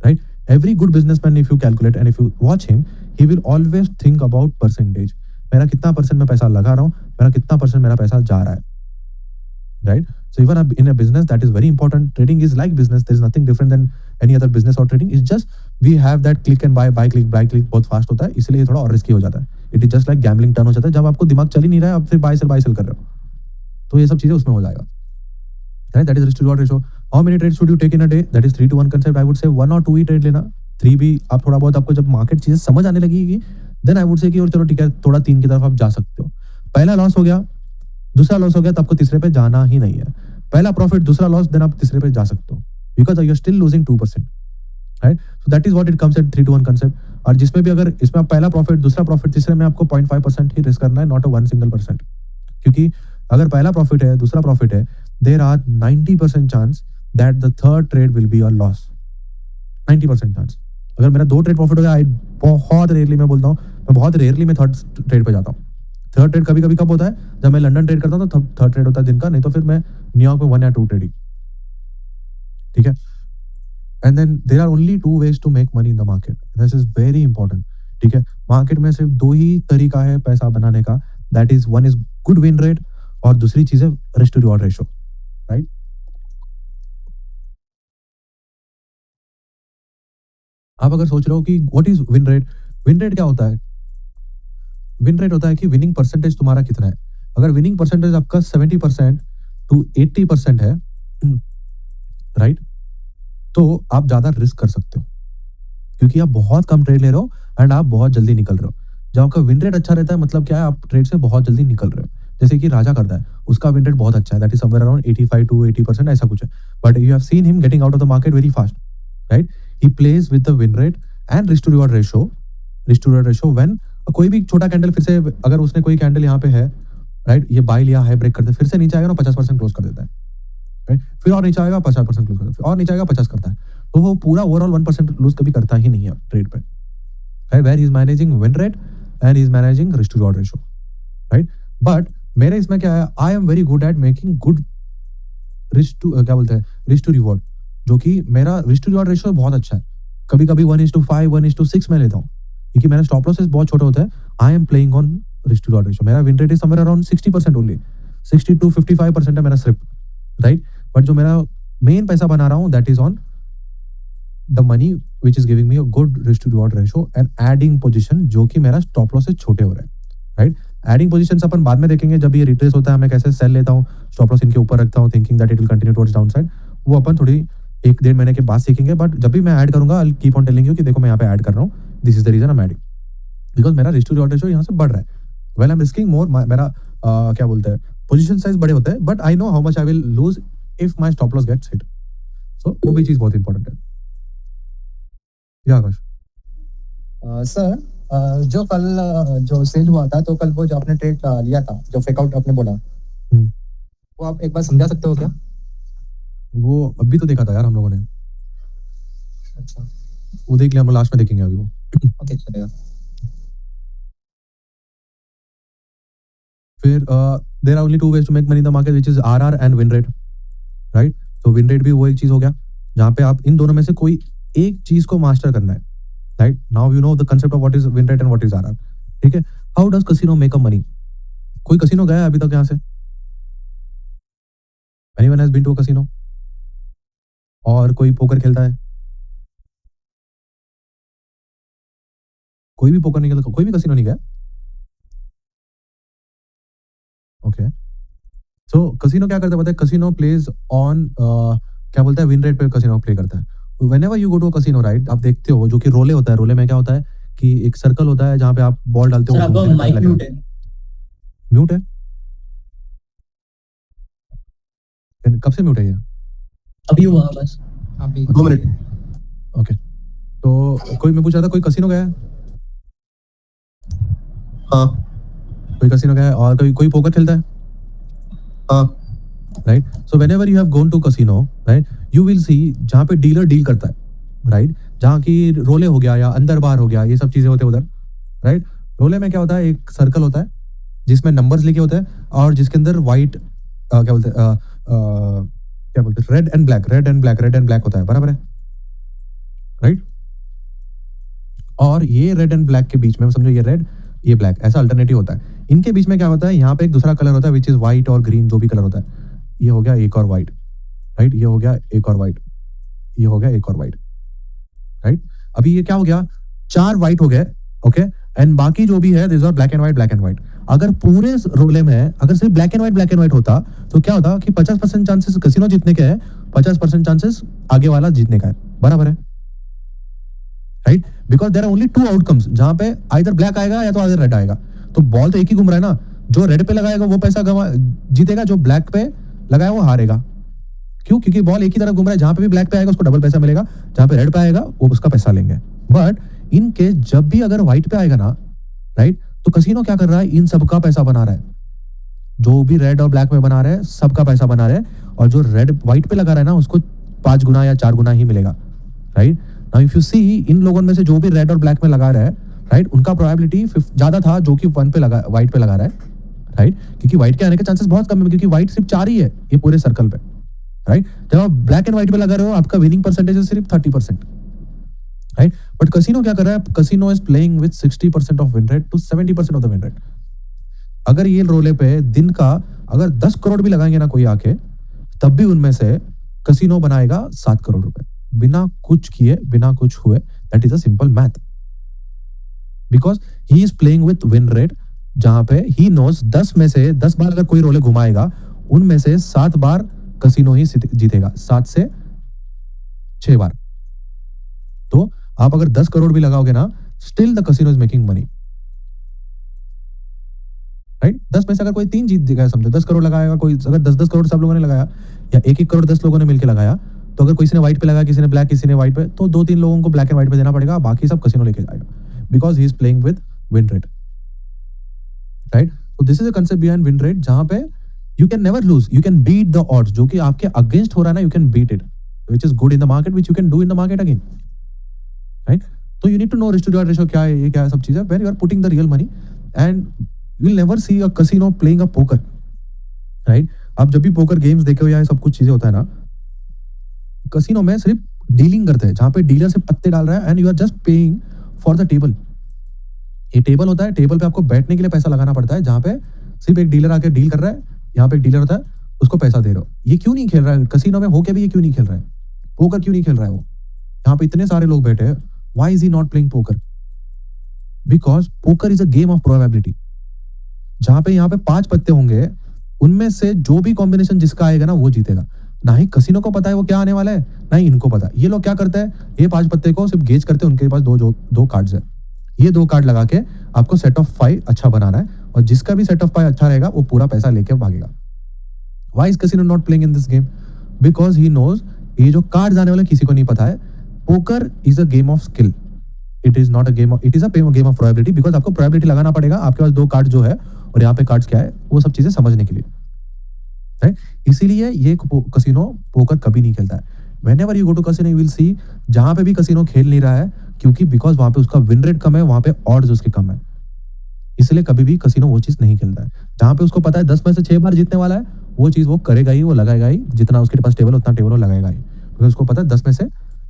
right. Every good businessman, if you calculate and if you watch him, he will always think about percentage. मेरा कितना % मैं पैसा लगा रहा हूँ, मेरा कितना % मेरा पैसा जा रहा है, right. So even in a business that is very important. Trading is like business, there is nothing different than any other business और trading, is just we have that click and buy click बहुत फास्ट होता है, इसलिए थोड़ा और रिस्की हो जाता है। It is just like gambling turn हो जाता है, जब आपको दिमाग चल ही नहीं रहा है, आप फिर बाय सेल कर रहे हो, तो ये सब चीजें उसमें हो जाएगा, right, that is risk to reward ratio. How many trades should you take in a day, that is 3-to-1 concept। I would say 1 or 2 he trade लेना, 3 भी आप थोड़ा बहुत, आपको जब मार्केट चीजें समझ आने लगेगी, देन आई वुड से कि और चलो ठीक है, थोड़ा 3 की तरफ आप जा सकते हो। पहला लॉस हो गया, दूसरा लॉस हो गया, तो आपको तीसरे पे जाना ही नहीं है। पहला प्रॉफिट, दूसरा लॉस, देन आप तीसरे पे जा सकते हो, because you are still losing 2%, right. So that is what it comes at 3-to-1 concept. और जिसमें भी अगर इसमें आप पहला प्रॉफिट, दूसरा प्रॉफिट, तीसरे में आपको 0.5% ही रिस्क करना है, नॉट अ 1 single %, क्योंकि अगर पहला प्रॉफिट है, दूसरा प्रॉफिट है, there are 90% chance that the third trade will be a loss। 90% chance. अगर मेरा 2 ट्रेड प्रॉफिट हो गया, बहुत रेयरली, मैं बोलता हूँ, मैं बहुत रेयरली मैं थर्ड ट्रेड पे जाता हूँ। थर्ड ट्रेड कभी कभी कब होता है, जब मैं लंदन ट्रेड करता हूँ, तो थर्ड ट्रेड होता है दिन का, नहीं तो फिर मैं न्यूयॉर्क में 1 या 2 ट्रेडिंग, ठीक है। And then there are only 2 ways to make money in the market, this is very important, ठीक है। मार्केट में सिर्फ 2 ही तरीका है पैसा बनाने का, that is, one is good win rate और दूसरी चीज है risk to reward ratio, right. आप अगर सोच रहे हो कि व्हाट इज विन रेट क्या होता है? विन रेट होता है कि विनिंग परसेंटेज तुम्हारा कितना है। अगर विनिंग परसेंटेज आपका 70% टू 80% है, राइट, तो आप ज्यादा रिस्क कर सकते हो, क्योंकि आप बहुत कम ट्रेड ले रहे हो एंड आप बहुत जल्दी निकल रहे हो। जब आपका विन रेट अच्छा रहता है, मतलब क्या है, आप ट्रेड से बहुत जल्दी निकल रहे हो। जैसे कि राजा करता है, उसका विन रेट बहुत अच्छा है, that is somewhere around 85 to 80% ऐसा कुछ है। But you have seen him getting out of the market very fast, right? He plays with the win rate and risk to reward ratio. Risk to reward ratio when कोई भी छोटा कैंडल फिर से, अगर उसने कोई कैंडल यहाँ पे है, राइट, ये बाय लिया, हाई ब्रेक करते, फिर से नीचे आएगा ना 50% क्लोज कर देता है, राइट? फिर और नीचे आएगा 50% क्लोज करता है, फिर और नीचे आएगा 50 करता है। तो वो पूरा ओवरऑल 1% लूज कभी करता ही नहीं है ट्रेड पे, right? Where he is managing win rate and he is managing risk to reward ratio, right? But मेरे इसमें क्या है, I am very good at making good risk to क्या बोलते हैं, risk to reward, जो कि मेरा risk to reward ratio बहुत अच्छा है। कभी कभी 1:5 1:6 मैं लेता हूँ, क्योंकि मेरा स्टॉप लॉसेस बहुत छोटे होते हैं। I am playing on risk to reward ratio। मेरा win rate is somewhere around 60% only, 60 to 55% है मेरा सिर्फ, राइट? बट जो मेरा मेन पैसा बना रहा हूँ, that is on the money which is giving me a good risk to reward ratio and adding position, जो कि मेरा स्टॉप लॉस से छोटे हो रहे हैं, राइट? एडिंग पोजीशंस अपन बाद में देखेंगे, जब ये रिट्रेस होता है मैं कैसे सेल लेता हूँ, स्टॉप लॉस इनके ऊपर रखता हूँ, thinking that it will continue towards down side. वो अपन थोड़ी 1-1.5 महीने के बाद सीखेंगे। बट जब भी मैं ऐड करूंगा, I keep on telling you कि देखो मैं यहाँ पे ऐड कर रहा हूँ, this is the reason I am adding, because मेरा रिस्क टू रिवॉर्ड रेशियो यहाँ से बढ़ रहा है। Well I am risking more, मेरा क्या बोलते हैं, पोजीशन साइज बड़े होते हैं, but I know how much I will lose if my stop loss gets hit. So वो भी चीज बहुत इंपॉर्टेंट है। या आकाश, सर, जो कल जो सेल हुआ था, तो कल वो जो आपने ट्रेड लिया था, जो फेक आउट आपने बोला, वो आप एक बार समझा सकते हो क्या? वो अभी तो देखा था यार हम लोगों ने। अच्छा, वो देख लिया, हम लास्ट में देखेंगे अभी वो। ओके, चलेगा। फिर there are only two ways to make money in the market, which is RR and win rate, right? तो विन रेट भी वो एक चीज हो गया जहां पे आप इन दोनों में से कोई एक चीज को मास्टर करना है, right? Now you know the concept of what is win rate and what is RR, ठीक है? How does casino make a money? कोई कसिनो गया है अभी तक यहाँ से? Anyone has been to a casino? और कोई पोकर खेलता है? कोई भी पोकर नहीं खेलता, कोई भी कसिनो नहीं गया? ओके, सो कसिनो क्या करता है पता है? कसिनो प्लेज ऑन क्या बोलता है, विन रेट पे कसिनो प्ले करता है। Whenever you go to casino, right, आप देखते हो जो कि रोले होता है, रोले में क्या होता है कि एक सर्कल होता है जहां पे आप बॉल डालते हो। सर, आपका माइक म्यूट है। म्यूट है? कब से म्यूट है ये? अभी हुआ बस, अभी 2 मिनट। ओके, तो कोई, मैं पूछ रहा था, कोई कसिनो गया है? हाँ, कोई कसिनो गया है? और कोई कोई पोकर खेलता है? हाँ, right? So whenever you have gone to casino, right, you will see जहां पे डीलर डील करता है, राइट, जहां की रोले हो गया या अंदर बाहर हो गया, ये सब चीजें होते हैं उधर, राइट? रोले में क्या होता है, एक सर्कल होता है जिसमें नंबर्स लिखे होते हैं और जिसके अंदर व्हाइट क्या बोलते हैं, क्या बोलते हैं, red and black, red and black, red and black होता है, बराबर है, राइट? और ये रेड एंड ब्लैक के बीच में, समझो ये रेड ये ब्लैक, ऐसा अल्टरनेटिव होता है। इनके बीच में क्या होता है, यहाँ पे एक दूसरा कलर होता है विच इज व्हाइट और ग्रीन, जो भी कलर होता है। ये हो गया एक और व्हाइट, राइट, ये हो गया एक और व्हाइट, ये हो गया एक और व्हाइट, राइट? अभी ये क्या हो गया, 4 व्हाइट हो गए, ओके, एंड बाकी जो भी है this are black and white, black and white. अगर पूरे रोले में अगर सिर्फ ब्लैक एंड व्हाइट होता तो क्या होता कि 50% चांसेस कसिनो जीतने के है, 50% चांसेस आगे वाला जीतने का है, बराबर है, right? Because there are only 2 outcomes, जहां पे आइदर ब्लैक आएगा या तो आइदर रेड आएगा। तो बॉल तो एक ही घूम रहा है ना, जो रेड पे लगाएगा वो पैसा जीतेगा, जो ब्लैक पे लगाया वो हारेगा। क्यों? क्योंकि बॉल एक ही तरफ घूम रहा है, जहां पे भी ब्लैक पे आएगा उसको डबल पैसा मिलेगा, जहां पे रेड पे आएगा वो उसका पैसा लेंगे। बट इन केस जब भी अगर व्हाइट पे आएगा ना, राइट, तो कसिनो क्या कर रहा है, इन सबका पैसा बना रहा है, जो भी रेड और ब्लैक में बना रहे हैं सबका पैसा बना रहे हैं, और जो रेड व्हाइट पे लगा रहा है ना उसको 5 गुना या 4 गुना ही मिलेगा, right? Now if you see, इन लोगों में से जो भी रेड और ब्लैक में लगा रहा है, राइट, उनका प्रोबेबिलिटी ज्यादा था जो कि 1 पे लगा, व्हाइट पे लगा रहा है, राइट? क्योंकि व्हाइट के आने के चांसेस बहुत कम है, क्योंकि व्हाइट सिर्फ 4 ही है ये पूरे सर्कल पे, राइट? जब आप ब्लैक एंड व्हाइट पे लगा रहे हो आपका विनिंग परसेंटेज है सिर्फ 30%, राइट? बट कसिनो क्या कर रहा है, casino is playing with 60% of win rate to 70% of the win rate. अगर ये रोले पे दिन का अगर 10 करोड़ भी लगाएंगे ना कोई आके, तब भी उनमें से कसिनो बनाएगा 7 करोड़ रुपए, बिना कुछ किए, बिना कुछ हुए that is a simple math, because he is playing with win rate, जहां पे ही नोज 10 में से 10 बार अगर कोई रोले घुमाएगा उनमें से 7 बार कसिनो ही जीतेगा, 7 से 6 बार। तो आप अगर 10 करोड़ भी लगाओगे ना, still the casino is making money, right. 10 में से अगर कोई 3 जीत गया, समझो 10 करोड़ लगाएगा कोई, अगर 10-10 करोड़ सब लोगों ने लगाया या 1-1 करोड़ 10 लोगों ने मिलकर लगाया, तो अगर किसी ने व्हाइट पे लगाया, किसी ने ब्लैक, किसी ने व्हाइट पे, तो 2-3 लोगों को ब्लैक एंड व्हाइट पे देना पड़ेगा, बाकी सब कसिनो लेके जाएगा, because he is playing with win rate, right. तो this is a concept behind win rate, जहां पे you can never lose, you can beat the odds, जो कि आपके अगेंस्ट हो रहा है ना, you can beat it, which is good in the market, which you can do in the market again, right. तो you need to know risk to reward ratio क्या है, ये क्या है, सब चीजें, where you are putting the real money, and you will never see a casino playing a poker, right. आप जब भी पोकर गेम्स देखे हो या सब कुछ चीजें होता है ना, कसिनो में सिर्फ डीलिंग करते हैं, जहां पे डीलर से पत्ते डाल रहा है and you are just paying for the table. ये टेबल होता है, टेबल पे आपको बैठने के लिए पैसा लगाना पड़ता है, जहां पे सिर्फ एक डीलर आके डील कर रहा है, यहाँ पे एक डीलर होता है, उसको पैसा दे रहे हो। ये क्यों नहीं खेल रहा है कसिनो में होके भी, ये क्यों नहीं खेल रहा है पोकर, क्यों नहीं खेल रहा है वो, यहाँ पे इतने सारे लोग बैठे हैं, why is he not playing poker? Because poker is a game of probability, जहां पे यहाँ पे 5 पत्ते होंगे, उनमें से जो भी कॉम्बिनेशन जिसका आएगा ना वो जीतेगा। ना ही कसिनो को पता है वो क्या आने वाला है, ना ही इनको पता है। ये लोग क्या करते हैं, ये 5 पत्ते को सिर्फ गेज करते हैं, उनके पास दो कार्ड्स है, ये 2 कार्ड लगा के आपको सेट ऑफ 5 अच्छा बनाना है, और जिसका भी सेट ऑफ 5 अच्छा रहेगा वो पूरा पैसा लेके भागेगा। Why is casino not playing in this game? Because he knows ये जो कार्ड्स आने वाले किसी को नहीं पता है। Poker is a game of skill, it is not a game of, it is a game of probability, because आपको प्रोबेबिलिटी लगाना पड़ेगा, आपके पास 2 कार्ड जो है और यहाँ पे कार्ड्स क्या है, वो सब चीजें समझने के लिए, राइट। इसीलिए ये कसिनो पोकर कभी नहीं खेलता है। Whenever you go to casino you will see, जहां पे भी कसिनो खेल नहीं रहा है, क्योंकि बिकॉज वहां पे उसका विन रेट कम है, वहां पे ऑड्स उसके कम है, इसलिए कभी भी कसिनो वो चीज नहीं खेलता है। जहां पे उसको पता है 10 में से 6 बार जीतने वाला है, वो चीज वो करेगा ही, वो लगाएगा ही, जितना उसके पास टेबल उतना टेबल वो लगाएगा ही, क्योंकि उसको पता है 10 में से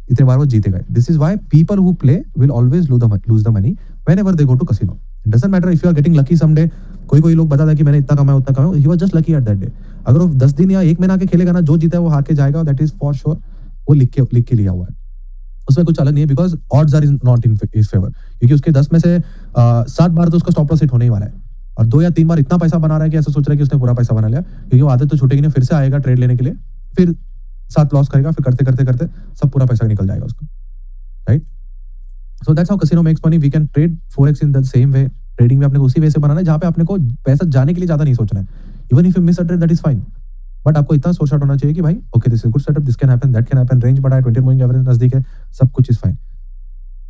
इतने बार वो जीतेगा। This is why people who play will always lose the money whenever they go to casino. It doesn't matter if you are getting lucky someday. कोई लोग बताता है कि मैंने इतना कमाया उतना कमाया, he was just lucky at that day. अगर वो 10 दिन या 1 महीना के खेलेगा ना, जो जीता है वो हार के जाएगा, दैट इज फॉर श्योर, वो लिख के लिया हुआ है, उसमें कुछ अलग नहीं है, because odds are not in his favour, क्योंकि उसके 10 में से 7 बार तो उसका स्टॉप लॉस हिट होने ही वाला है, और 2 या 3 बार इतना पैसा बना रहा है कि ऐसा सोच रहा है कि उसने पूरा पैसा बना लिया, क्योंकि वो आदत तो छूटेगी नहीं, फिर से आएगा ट्रेड लेने के लिए, फिर 7 लॉस करेगा, फिर करते सब पूरा पैसा निकल जाएगा उसका, right. So that's how casino makes money. We can trade forex in the same way. Trading में अपने को उसी वे से बनाना है, जहां पे अपने को पैसा जाने के लिए ज्यादा नहीं सोचना है। Even if you miss a trade that is fine, but आपको इतना सोच आउट होना चाहिए कि भाई okay this is good setup, this can happen, that can happen, range बड़ा है, 20 मूविंग एवरेज नजदीक है, सब कुछ इज फाइन,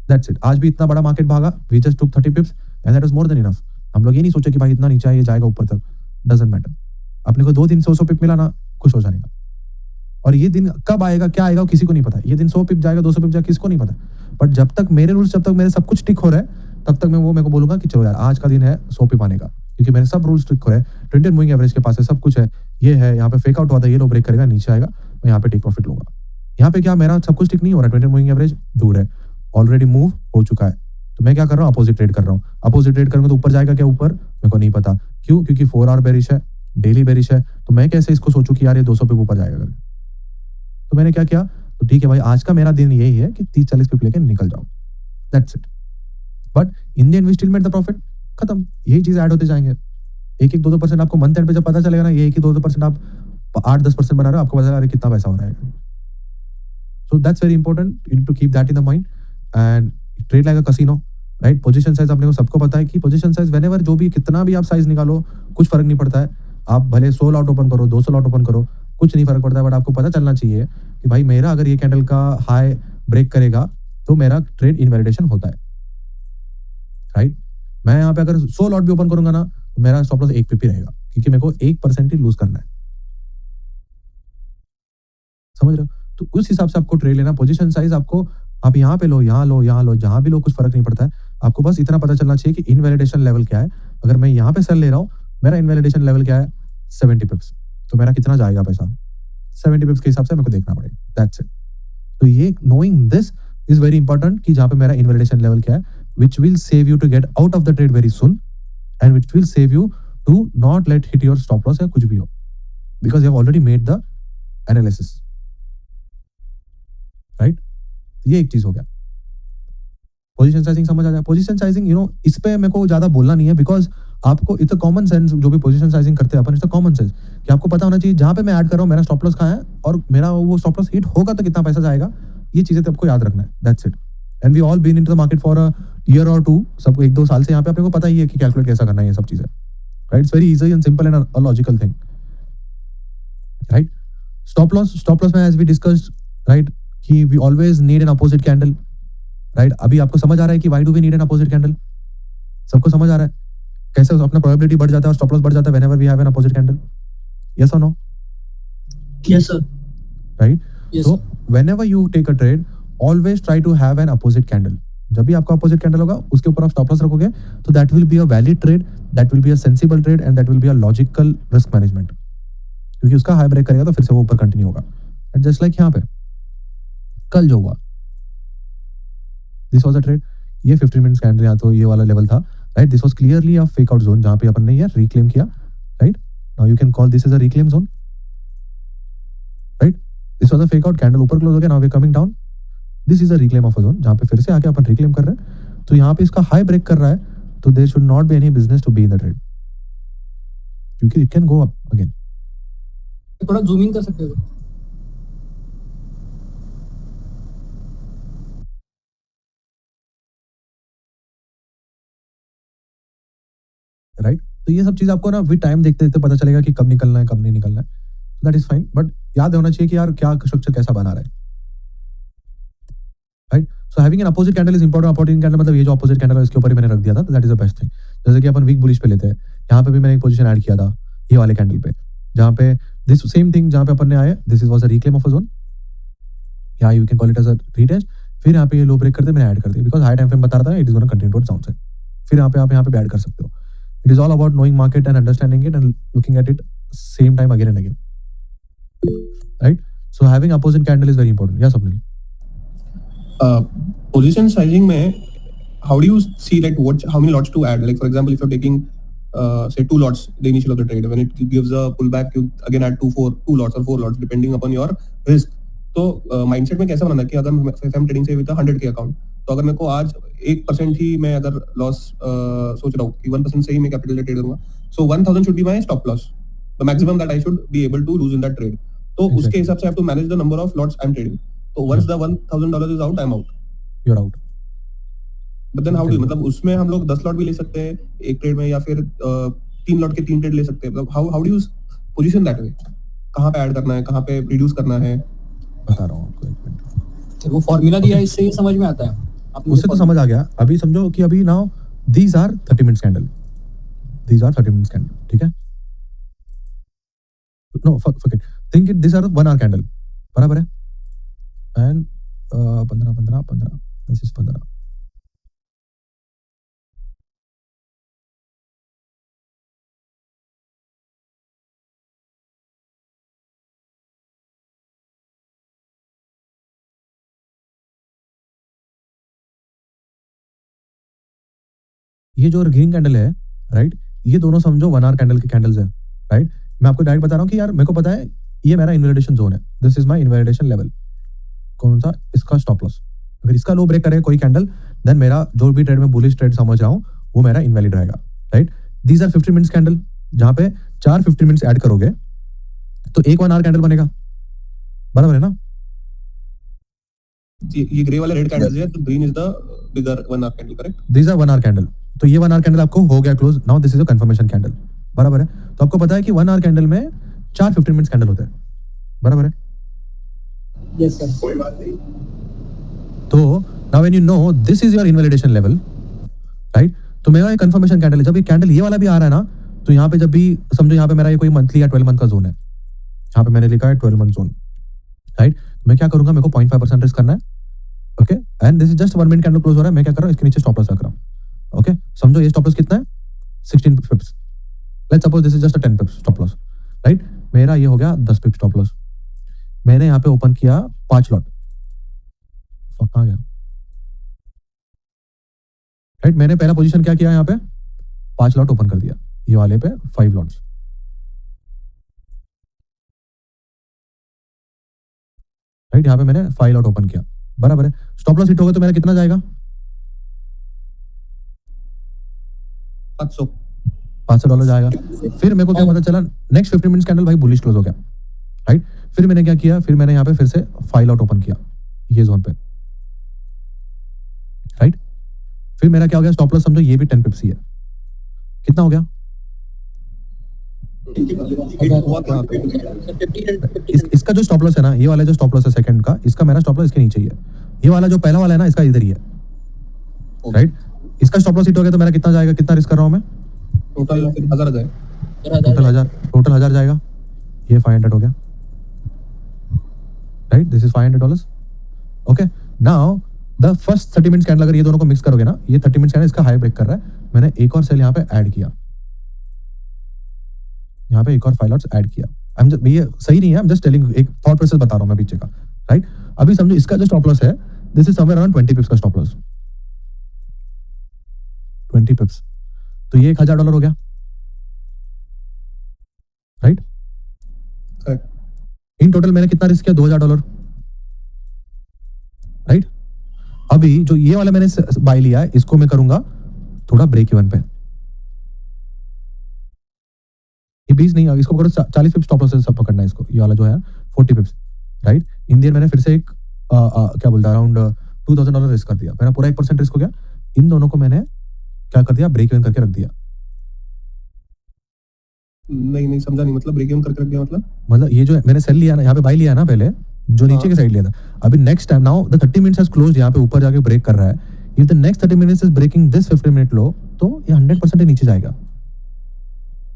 दैट्स इट। आज भी इतना बड़ा मार्केट भागा, we just took 30 pips and that was more than enough. हम लोग ये नहीं सोचे कि भाई इतना नीचे है, ये जाएगा ऊपर तक, डजंट मैटर। अपने को 2 दिन 100 पिप मिला ना, खुश हो जाने का। और ये दिन कब आएगा, क्या आएगा, किसी को नहीं पता। ये दिन 100 पिप जाएगा, 200 पिप जाएगा, किसको नहीं पता। बट जब तक मेरे रूल्स, जब तक मेरे सब कुछ टिक हो रहा है, तब तक मैं मेरे को बोलूंगा कि चलो यार आज का दिन है 100 पिप आने का, क्योंकि मेरे सब रूल्स टिक हो रहे हैं, 20 मूविंग एवरेज के पास है, सब कुछ है, ये है, यहाँ पे फेक आउट हुआ था, ये लो ब्रेक करेगा, नीचे आएगा, मैं यहाँ पे टेक प्रॉफिट लूंगा। यहाँ पे क्या मेरा सब कुछ टिक नहीं हो रहा है, 20 मूविंग एवरेज दूर है, ऑलरेडी मूव हो चुका है, तो मैं क्या कर रहा हूँ, अपोजिट ट्रेड कर रहा हूँ। अपोजिट ट्रेड करूंगा तो ऊपर जाएगा क्या, ऊपर मेरे को नहीं पता, क्यों, क्योंकि 4 आवर बेरिश है, डेली बेरिश है, तो मैं कैसे इसको सोचूं कि यार ये 200 पिप ऊपर जाएगा करके। तो मैंने क्या किया, तो ठीक है भाई आज का मेरा दिन यही है कि 30-40 पिप लेके निकल जाओ, that's it. But in the end we still made the profit, खत्म। यही चीज ऐड होते जाएंगे, 1-2% आपको मंथ एंड पे जब पता चलेगा ना, ये 1-2% आप 8-10% बना रहे हो, आपको पता चला कितना पैसा हो रहा है। So that's very important, you need to keep that in the mind and trade like a casino, right. Position size अपने को सबको पता है कि पोजीशन साइज व्हेनेवर जो भी कितना भी आप साइज निकालो, कुछ फर्क नहीं पड़ता है। आप भले 100 लॉट ओपन करो, 200 लॉट ओपन करो, कुछ नहीं फर्क पड़ता है। बट आपको पता चलना चाहिए कि भाई मेरा अगर ये कैंडल का हाई ब्रेक करेगा तो मेरा ट्रेड इनवैलिडेशन होता है, राइट। मैं यहाँ पे अगर 100 लॉट भी ओपन करूंगा ना, तो मेरा स्टॉप लॉस 1 पिप ही रहेगा, क्योंकि मेरे को 1% ही लूज करना है, समझ रहे हो। तो उस हिसाब से आपको ट्रेड लेना। पोजीशन साइज आपको आप यहाँ पे लो, यहाँ लो, यहाँ लो, जहां भी लो, कुछ फर्क नहीं पड़ता है। आपको बस इतना पता चलना चाहिए कि इनवैलिडेशन लेवल क्या है। अगर मैं यहाँ पे सेल ले रहा हूँ, मेरा इनवैलिडेशन लेवल क्या है, 70 पिप्स, तो मेरा कितना जाएगा पैसा, 70 पिप्स के हिसाब से मेरे को देखना पड़ेगा, दैट्स इट। तो ये knowing this is very important कि जहां पे मेरा इनवैलिडेशन लेवल क्या है, which will save you to get out of the trade very soon and which will save you to not let hit your stop loss या कुछ भी हो, because you have already made the analysis, right। ये एक चीज हो गया। पोजीशन साइजिंग समझ आ जाए। पोजीशन साइजिंग इस पे मेरे को ज़्यादा बोलना नहीं है, बिकॉज़ आपको इट्स अ कॉमन सेंस, जो भी पोजीशन साइजिंग करते हैं अपन, इट्स अ कॉमन सेंस कि आपको पता होना चाहिए जहाँ पे मैं ऐड कर रहा हूँ मेरा स्टॉप लॉस कहाँ है, और मेरा वो स्टॉप लॉस हिट होगा तो कितना पैसा जाएगा। ये चीज़ें तो आपको याद रखना है, that's it. And we all been into the market for a year और 2, सब 1-2 साल से यहाँ पे अपने को पता ही है कि कैलकुलेट कैसा करना है ये सब चीज़ें, right? It's very easy and simple and a logical thing, right? Stop loss में एज़ वी डिस्कस्ड, राइट, कि we always need an opposite candle, right? अभी आपको समझ आ रहा है कि why do we need an opposite candle? सबको समझ आ रहा है कैसे अपना प्रोबेबिलिटी बढ़ जाता है और स्टॉप लॉस बढ़ जाता है whenever we have an opposite candle? Yes और no? Yes, sir. Right? Yes, so sir. Whenever you take a trade, always try to have an opposite candle. जब भी आपका अपोजिट कैंडल होगा उसके ऊपर आप स्टॉप लॉस रखोगे तो that will be a valid trade, that will be a sensible trade and that will be a logical risk management, क्योंकि उसका हाई ब्रेक करेगा तो फिर से वो ऊपर कंटिन्यू होगा। एंड जस्ट लाइक यहाँ पे कल जो हुआ, दिस वाज अ ट्रेड, ये 15 मिनट्स कैंडल, या तो ये वाला लेवल था, right? This was clearly a fake out zone जहां पे अपन ने ये रिक्लेम किया, right? Now you can call this is a reclaim zone, right? This was a fake out, candle ऊपर क्लोज हो गया, now we are coming down, this is a reclaim of a zone जहां पे फिर से आके अपन रिक्लेम कर रहे हैं। तो यहाँ पे इसका हाई ब्रेक कर रहा है, तो there should not be any business to be in the trade, क्योंकि it can go up again. थोड़ा जूम इन कर सकते हो? राइट? तो ये सब चीज आपको ना विद टाइम देखते देखते पता चलेगा कि कब निकलना है कब नहीं निकलना है, दैट इज फाइन, बट याद होना चाहिए कि यार क्या स्ट्रक्चर कैसा बना रहा है, right? So having an opposite candle is important. Opposite candle मतलब ये जो अपोजिट कैंडल है इसके ऊपर ही मैंने रख दिया था, that is the best thing. जैसे कि अपन वीक बुलिश पे लेते हैं, यहाँ पे भी मैंने एक पोजीशन ऐड किया था ये वाले कैंडल पे, जहाँ पे दिस सेम थिंग, जहाँ पे अपन ने आए, this is was a reclaim of a zone, या you can call it as a retest. फिर यहाँ पे ये लो ब्रेक करते मैंने ऐड कर दिया, बिकॉज हाई टाइम फ्रेम बता रहा था it is gonna continue towards downside. फिर यहाँ पे आप यहाँ पे भी ऐड कर सकते हो। It is all about knowing market and understanding it and looking at it same time again and again, right? So having opposite candle is very important. Yes Swapnil? Position sizing में how do you see like how many lots to add? Like for example, if you're taking say 2 lots the initial of the trade, when it gives a pullback you again add 2 lots or 4 lots depending upon your risk. तो माइंडसेट में कैसे बनाना है कि अगर if I'm trading say with a 100k account, तो अगर मेरे को आज 1% ही मैं अगर लॉस सोच रहा हूँ कि 1% से ही मैं कैपिटल ट्रेड करूंगा, so 1000 should be my stop loss, the maximum that I should be able to lose in that trade. तो उसके हिसाब से I have to manage the number of lots I'm trading. तो once the $1000 is out, I'm out. You're out. But then how do you, मतलब उसमें हम लोग 10 लॉट भी ले सकते हैं एक ट्रेड में, या फिर 3 लॉट के 3 ट्रेड ले सकते हैं, मतलब how do you position that way? कहाँ पे ऐड करना है, कहाँ पे रिड्यूस करना है? बता रहा हूँ आपको, एक मिनट। वो फॉर्मूला दिया है, इससे समझ में आता है। आपने उससे तो समझ आ गया। अभी समझो कि अभी now these are 30 minutes candle, these are 30 minutes candle, ठीक है? No fuck it, think it this are 1 hour candle, बराबर है? एंड 15 15 15 10 is 15, ये जो ग्रीन कैंडल है, राइट, ये दोनों समझो 1 आवर कैंडल के कैंडल्स है, राइट? मैं आपको डायरेक्ट बता रहा हूँ कि यार मेरे को पता है ये मेरा इनवैलिडेशन जोन है, this is my invalidation level. कौन सा? इसका स्टॉप लॉस। अगर इसका लो ब्रेक करे कोई कैंडल, देन मेरा जो भी ट्रेड में बुलिश ट्रेड समझ रहा हूँ वो मेरा इनवैलिड रहेगा, right? These are 15 minutes candle, जहां पे 4 15 मिनट्स ऐड करोगे तो एक 1 आवर कैंडल बनेगा, बराबर है ना? ये ग्रे वाला रेड कैंडल है, तो green is the bigger 1 hour candle, correct? These are 1 hour candle, तो ये 1 आवर कैंडल आपको हो गया close, now this is a confirmation candle, बराबर है? तो आपको पता है कि 1 आवर कैंडल में 4 15 मिनट्स कैंडल होते हैं, बराबर है? Yes sir. कोई बात नहीं। तो now when you know this is your invalidation level, right, तो मेरा ये कंफर्मेशन कैंडल है। जब ये कैंडल ये वाला भी आ रहा है ना, तो यहाँ पे जब भी समझो यहाँ पे मेरा ये कोई मंथली या 12 मंथ का जोन है, यहाँ पे मैंने लिखा है 12 मंथ जोन, राइट? मैं क्या करूंगा, मेरे को 0.5% रिस्क करना है, okay? And this is just 1 minute candle close हो रहा है, मैं क्या कर रहा हूँ, इसके नीचे स्टॉप लॉस रख रहा हूँ, ओके? समझो ये स्टॉप लॉस कितना है, 16 पिप्स। Let's suppose this is just a 10 पिप्स stop loss, right? मेरा ये हो गया 10 पिप्स स्टॉप लॉस। मैंने यहाँ पे ओपन किया 5 लॉट, कहाँ गया, राइट? मैंने पहला पोजीशन क्या किया, यहाँ पे 5 लॉट ओपन कर दिया, ये वाले पे 5 लॉट्स, राइट? यहाँ पे मैंने 5 लॉट ओपन किया, बराबर है? स्टॉप लॉस हिट होगा तो मेरा कितना जाएगा, $500 जाएगा। फिर मेरे को क्या पता चला, नेक्स्ट 15 मिनट्स कैंडल भाई बुलिश क्लोज हो गया, राइट। फिर मैंने क्या किया, फिर मैंने यहाँ पे फिर से फाइल आउट ओपन किया ये जोन पे, राइट। फिर मेरा क्या हो गया, स्टॉप लॉस समझो ये भी 10 पिप्स ही है, कितना हो गया, इसका जो स्टॉप लॉस है ना, ये वाला जो स्टॉप लॉस है सेकंड का, इसका मेरा स्टॉप लॉस इसके नीचे ही है। ये वाला जो पहला वाला है ना, इसका इधर ही है, राइट। इसका स्टॉप लॉस हिट हो गया तो मेरा कितना जाएगा, कितना रिस्क कर रहा हूं मैं, टोटल 1000 जाए, टोटल 1000 जाएगा। ये 500 हो गया, right. This is $500। Okay, now the first 30 minutes candle, अगर ये दोनों को मिक्स करोगे ना, ये 30 मिनट्स कैंडल इसका हाई ब्रेक कर रहा है, मैंने एक और सेल यहाँ पे ऐड किया, यहाँ पे एक और फाइल आउट्स ऐड किया। ये सही नहीं है, आई एम जस्ट टेलिंग, एक थॉट प्रोसेस बता रहा हूं मैं पीछे का, राइट। अभी समझो इसका जो स्टॉप लॉस है, दिस इज समवेयर अराउंड 20 पिप्स का स्टॉप लॉस, 20 पिप्स, तो ये $1000 हो गया, राइट। इन टोटल मैंने कितना रिस्क किया, $2000, राइट। अभी जो ये वाला मैंने बाय लिया है, इसको मैं करूंगा थोड़ा ब्रेक इवन पे, ये 20 नहीं, इसको करो 40 पिप्स स्टॉप लॉस सब पकड़ना है इसको, ये वाला जो है 40 पिप्स, राइट। इन दियर मैंने फिर से एक क्या बोलता है, अराउंड $2000 रिस्क कर दिया, मेरा पूरा 1% रिस्क हो गया। इन दोनों को मैंने क्या कर दिया, ब्रेक इवन करके रख दिया। नहीं समझा नहीं, मतलब ब्रेक इवन करके रख दिया, मतलब ये जो मैंने सेल लिया ना, यहाँ पे बाय लिया ना पहले, जो नीचे के साइड लिया था, अभी next time now the 30 minutes has closed, यहाँ पे ऊपर जाके ब्रेक कर रहा है, if the next 30 minutes is breaking this 15 minute low, तो ये 100% नीचे जाएगा,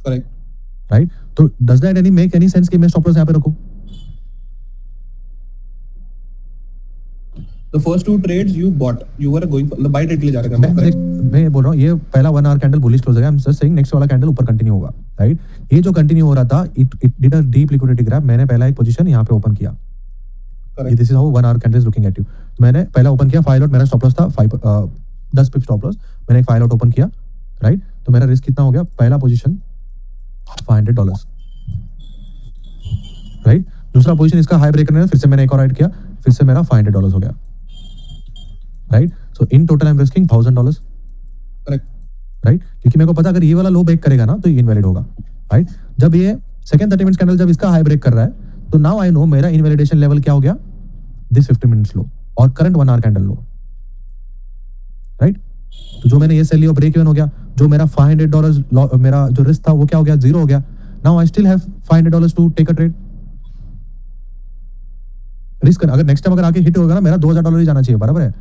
करेक्ट, राइट। तो does that any make any sense कि मैं स्टॉप लॉस यहाँ पे रखूं? The first two trades you bought, you were going for the buy trade के लिए जा रहे थे, correct? मैं बोल रहा हूँ, ये पहला 1 आवर कैंडल बुलिश क्लोज हो गया, आई एम जस्ट सेइंग नेक्स्ट वाला कैंडल ऊपर कंटिन्यू होगा, राइट। ये जो कंटिन्यू हो रहा था, it did a deep liquidity grab, मैंने पहला एक पोजीशन यहाँ पे ओपन किया, Correct. This is how 1 hour candle is looking at you. मैंने पहला ओपन किया, फाइल आउट, मेरा स्टॉप लॉस था 10 पिप स्टॉप लॉस, मैंने एक फाइल आउट ओपन किया, राइट। तो मेरा रिस्क कितना हो गया, पहला पोजीशन $500, राइट। दूसरा पोजीशन इसका हाई ब्रेक करने में फिर से मैंने एक और ऐड किया, फिर से मेरा $500 हो गया, right. So in total I am risking $1000, Correct. Right. क्योंकि मेरे को पता अगर ये वाला लो ब्रेक करेगा ना तो ये इनवैलिड होगा, राइट। जब ये सेकंड 30 मिनट्स कैंडल जब इसका हाई ब्रेक कर रहा है, तो नाउ आई नो मेरा इनवैलिडेशन लेवल क्या हो गया, दिस 15 मिनट्स लो और करंट 1 आवर कैंडल लो, राइट। तो जो मैंने ये सेल लिया ब्रेक इवन हो गया, जो मेरा $500 मेरा जो रिस्क था वो क्या हो गया, जीरो हो गया। Now I still have $500 to take a trade, risk अगर नेक्स्ट टाइम अगर आके हिट होगा ना, मेरा $2000 ही जाना चाहिए, बराबर है।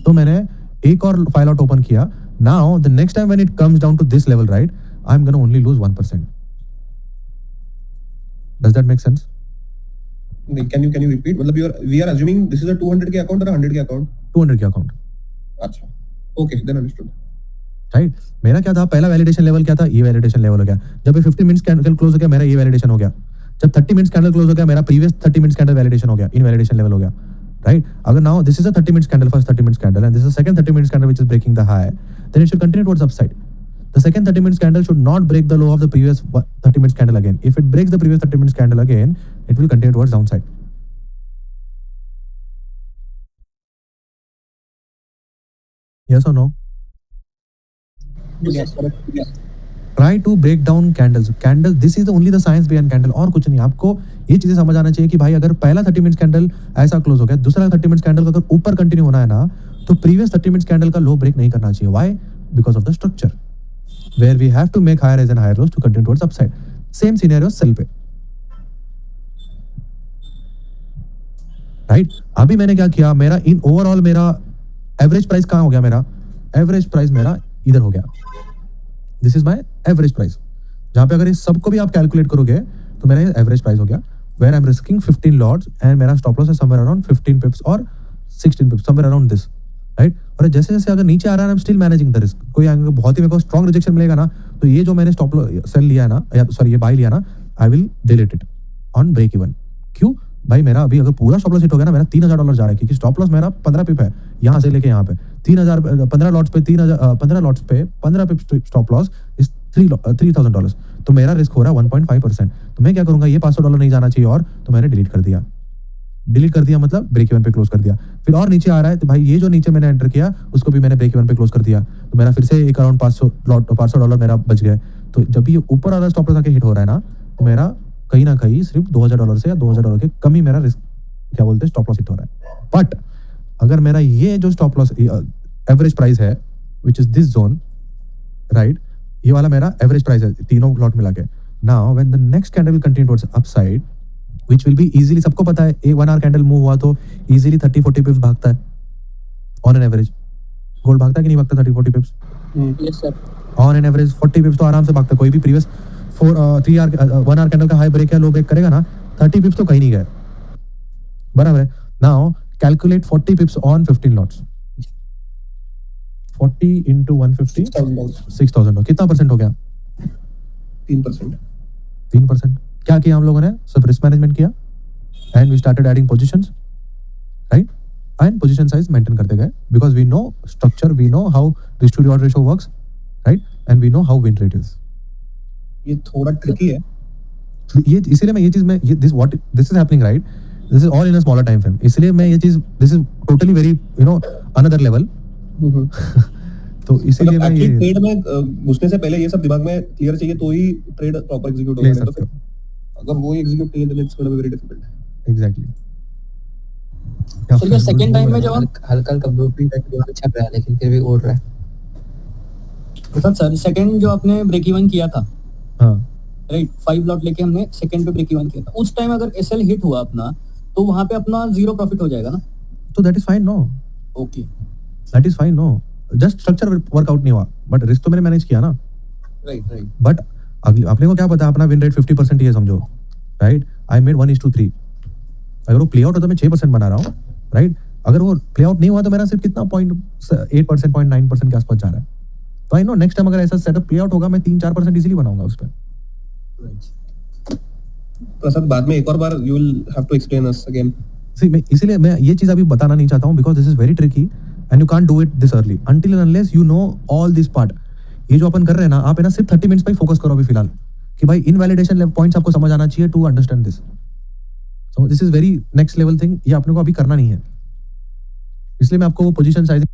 तो मैंने एक और फाइल आउट ओपन किया, now the next time when it comes down to this level, right, I am gonna only lose 1%। Does that make sense? Can you repeat? मतलब we are assuming this is a 200K account or a 100K account? 200 के अकाउंट, अच्छा, okay, then understood. राइट। मेरा क्या था, पहला वैलिडेशन लेवल क्या था, ये वैलिडेशन लेवल हो गया। जब ये 15 मिनट्स कैंडल क्लोज हो गया, मेरा ये वैलिडेशन हो गया। जब 30 मिनट्स कैंडल क्लोज हो गया, मेरा प्रीवियस 30 मिनट्स कैंडल वैलिडेशन हो गया, इनवैलिडेशन लेवल हो गया, राइट। अगर now this is a 30 minutes candle, first 30 minutes candle, and this is second 30 minutes candle which is breaking the high, then it should continue towards upside. The second 30 minutes candle should not break the low of the previous 30 minutes candle again. If it breaks the previous 30 minutes candle again, it will continue towards downside. Yes or no? Yes, correct. Yes. Try to break down candles. Candle, this is the only the science behind candle, और कुछ नहीं। आपको ये चीजें समझ आना चाहिए कि भाई अगर पहला 30 मिनट्स कैंडल ऐसा क्लोज हो गया, दूसरा 30 मिनट्स कैंडल अगर ऊपर कंटिन्यू होना है ना, तो प्रीवियस 30 मिनट्स कैंडल का लो ब्रेक नहीं करना चाहिए। Why? Because of the structure, where we have to make higher highs and higher lows to continue towards upside. Same scenario sell पे, राइट। अभी मैंने क्या किया, मेरा इन ओवरऑल मेरा एवरेज प्राइस कहाँ हो गया, मेरा एवरेज प्राइस मेरा इधर हो गया, this is my average price. जहां पे अगर इस सबको भी आप कैलकुलेट करोगे तो मेरा एवरेज प्राइस हो गया, where I am risking 15 lots and मेरा स्टॉप लॉस है समवेयर अराउंड 15 पिप्स और 16 pips, somewhere around this, right. और जैसे जैसे अगर नीचे आ रहा है, I am still managing the risk. कोई बहुत ही मेरे को स्ट्रॉन्ग रिजेक्शन मिलेगा ना, तो ये जो मैंने स्टॉप सेल लिया है ना, या सॉरी ये बाय लिया ना, I will delete it on break even. क्यों भाई, मेरा अभी अगर पूरा स्टॉप लॉस हिट हो गया ना, मेरा $3000 जा रहा है, क्योंकि स्टॉप लॉस मेरा 15 पिप है, यहाँ से लेके यहाँ पे 15 लॉट्स पे 15 पिप स्टॉप लॉस इज $3000, तो मेरा रिस्क हो रहा है 1.5%। तो मैं क्या करूंगा, ये $500 नहीं जाना चाहिए, और तो मैंने डिलीट कर दिया मतलब ब्रेक इवन पे क्लोज कर दिया। फिर और नीचे आ रहा है, तो भाई ये जो नीचे मैंने एंटर किया उसको भी मैंने ब्रेक इवन पे क्लोज कर दिया। तो तो मेरा फिर से एक अराउंड $500 मेरा बच गया। तो जब भी ये ऊपर वाला स्टॉप लॉस आके हिट हो रहा है ना, तो मेरा कहीं ना कहीं सिर्फ $2000 से या $2000 के कम ही मेरा रिस्क क्या बोलते हैं स्टॉप लॉस हिट हो रहा है। बट अगर मेरा ये जो स्टॉप लॉस एवरेज प्राइस है which is this zone, right, ये वाला मेरा एवरेज प्राइस है तीनों लॉट मिला के। Now when the next candle will continue towards upside which will be easily, सबको पता है एक 1 आवर कैंडल मूव हुआ तो इजीली 30-40 पिप्स भागता है ऑन एन एवरेज। गोल्ड भागता है कि नहीं भागता 30-40 पिप्स? Yes sir. On an average 40 पिप्स तो आराम से भागता है। कोई भी प्रीवियस 1 आवर कैंडल का हाई ब्रेक या लो ब्रेक करेगा ना, 30 पिप्स तो कहीं नहीं गए, बराबर है। Now calculate 40 पिप्स on 15 lots, 40 into 150 $6,000 कितना परसेंट हो गया? 3%. 3%। क्या किया हम लोगों ने? सब रिस्क मैनेजमेंट किया and we started adding positions, right, and position size maintain करते गए because we know structure, we know how risk to reward ratio works, right, and we know how win rate is. ये थोड़ा ट्रिकी है। ये इसीलिए मैं ये चीज में this is happening, right, this is all in a smaller time frame, इसलिए मैं ये चीज this is totally very another level. तो इसीलिए मैं ये ट्रेड में घुसने से पहले ये सब दिमाग में क्लियर चाहिए तो ही ट्रेड प्रॉपर एग्जीक्यूट ले होगा। सकते हो। अगर वो एग्जीक्यूट नहीं है तो it's gonna be very difficult. Exactly. Sir ये सेकंड टाइम में जब हम हल्का ब्लूप्रिंट अच्छा रहा है लेकिन फिर भी उड़ रहा है। तो सर सेकंड जो आपने ब्रेक इवन किया था, हाँ, राइट, 5 लॉट लेके हमने सेकंड पे ब्रेक इवन किया था, उस टाइम अगर एसएल हिट हुआ अपना तो वहां पे अपना 0 प्रॉफिट हो जाएगा ना? तो that is fine, no, okay, that is fine, no, just structure work out नहीं हुआ बट रिस्क तो मैंने मैनेज किया ना। राइट। बट अगले अपने को क्या पता अपना विन रेट 50% ही है समझो, राइट। I made 1:3। अगर वो प्ले आउट होता मैं 6% बना रहा हूँ, राइट। अगर वो प्ले आउट नहीं हुआ तो मेरा सिर्फ कितना 0.8%, 0.9% के आसपास जा रहा है। तो आई नो नेक्स्ट टाइम अगर ऐसा सेटअप प्ले आउट होगा मैं 3-4% इजीली बनाऊंगा उस पर। प्रसाद बाद में एक और बार you will have to explain us again. इसीलिए मैं ये चीज अभी बताना नहीं चाहता हूँ because this is very tricky and you can't do it this early until and unless you know all this part. ये जो अपन कर रहे हैं ना, आप है ना सिर्फ 30 मिनट्स पे फोकस करो अभी फिलहाल कि भाई इनवैलिडेशन पॉइंट्स आपको समझ आना चाहिए to understand this. So this is very next level thing, ये अपने को अभी करना नहीं है, इसलिए मैं आपको वो पोजीशन साइजिंग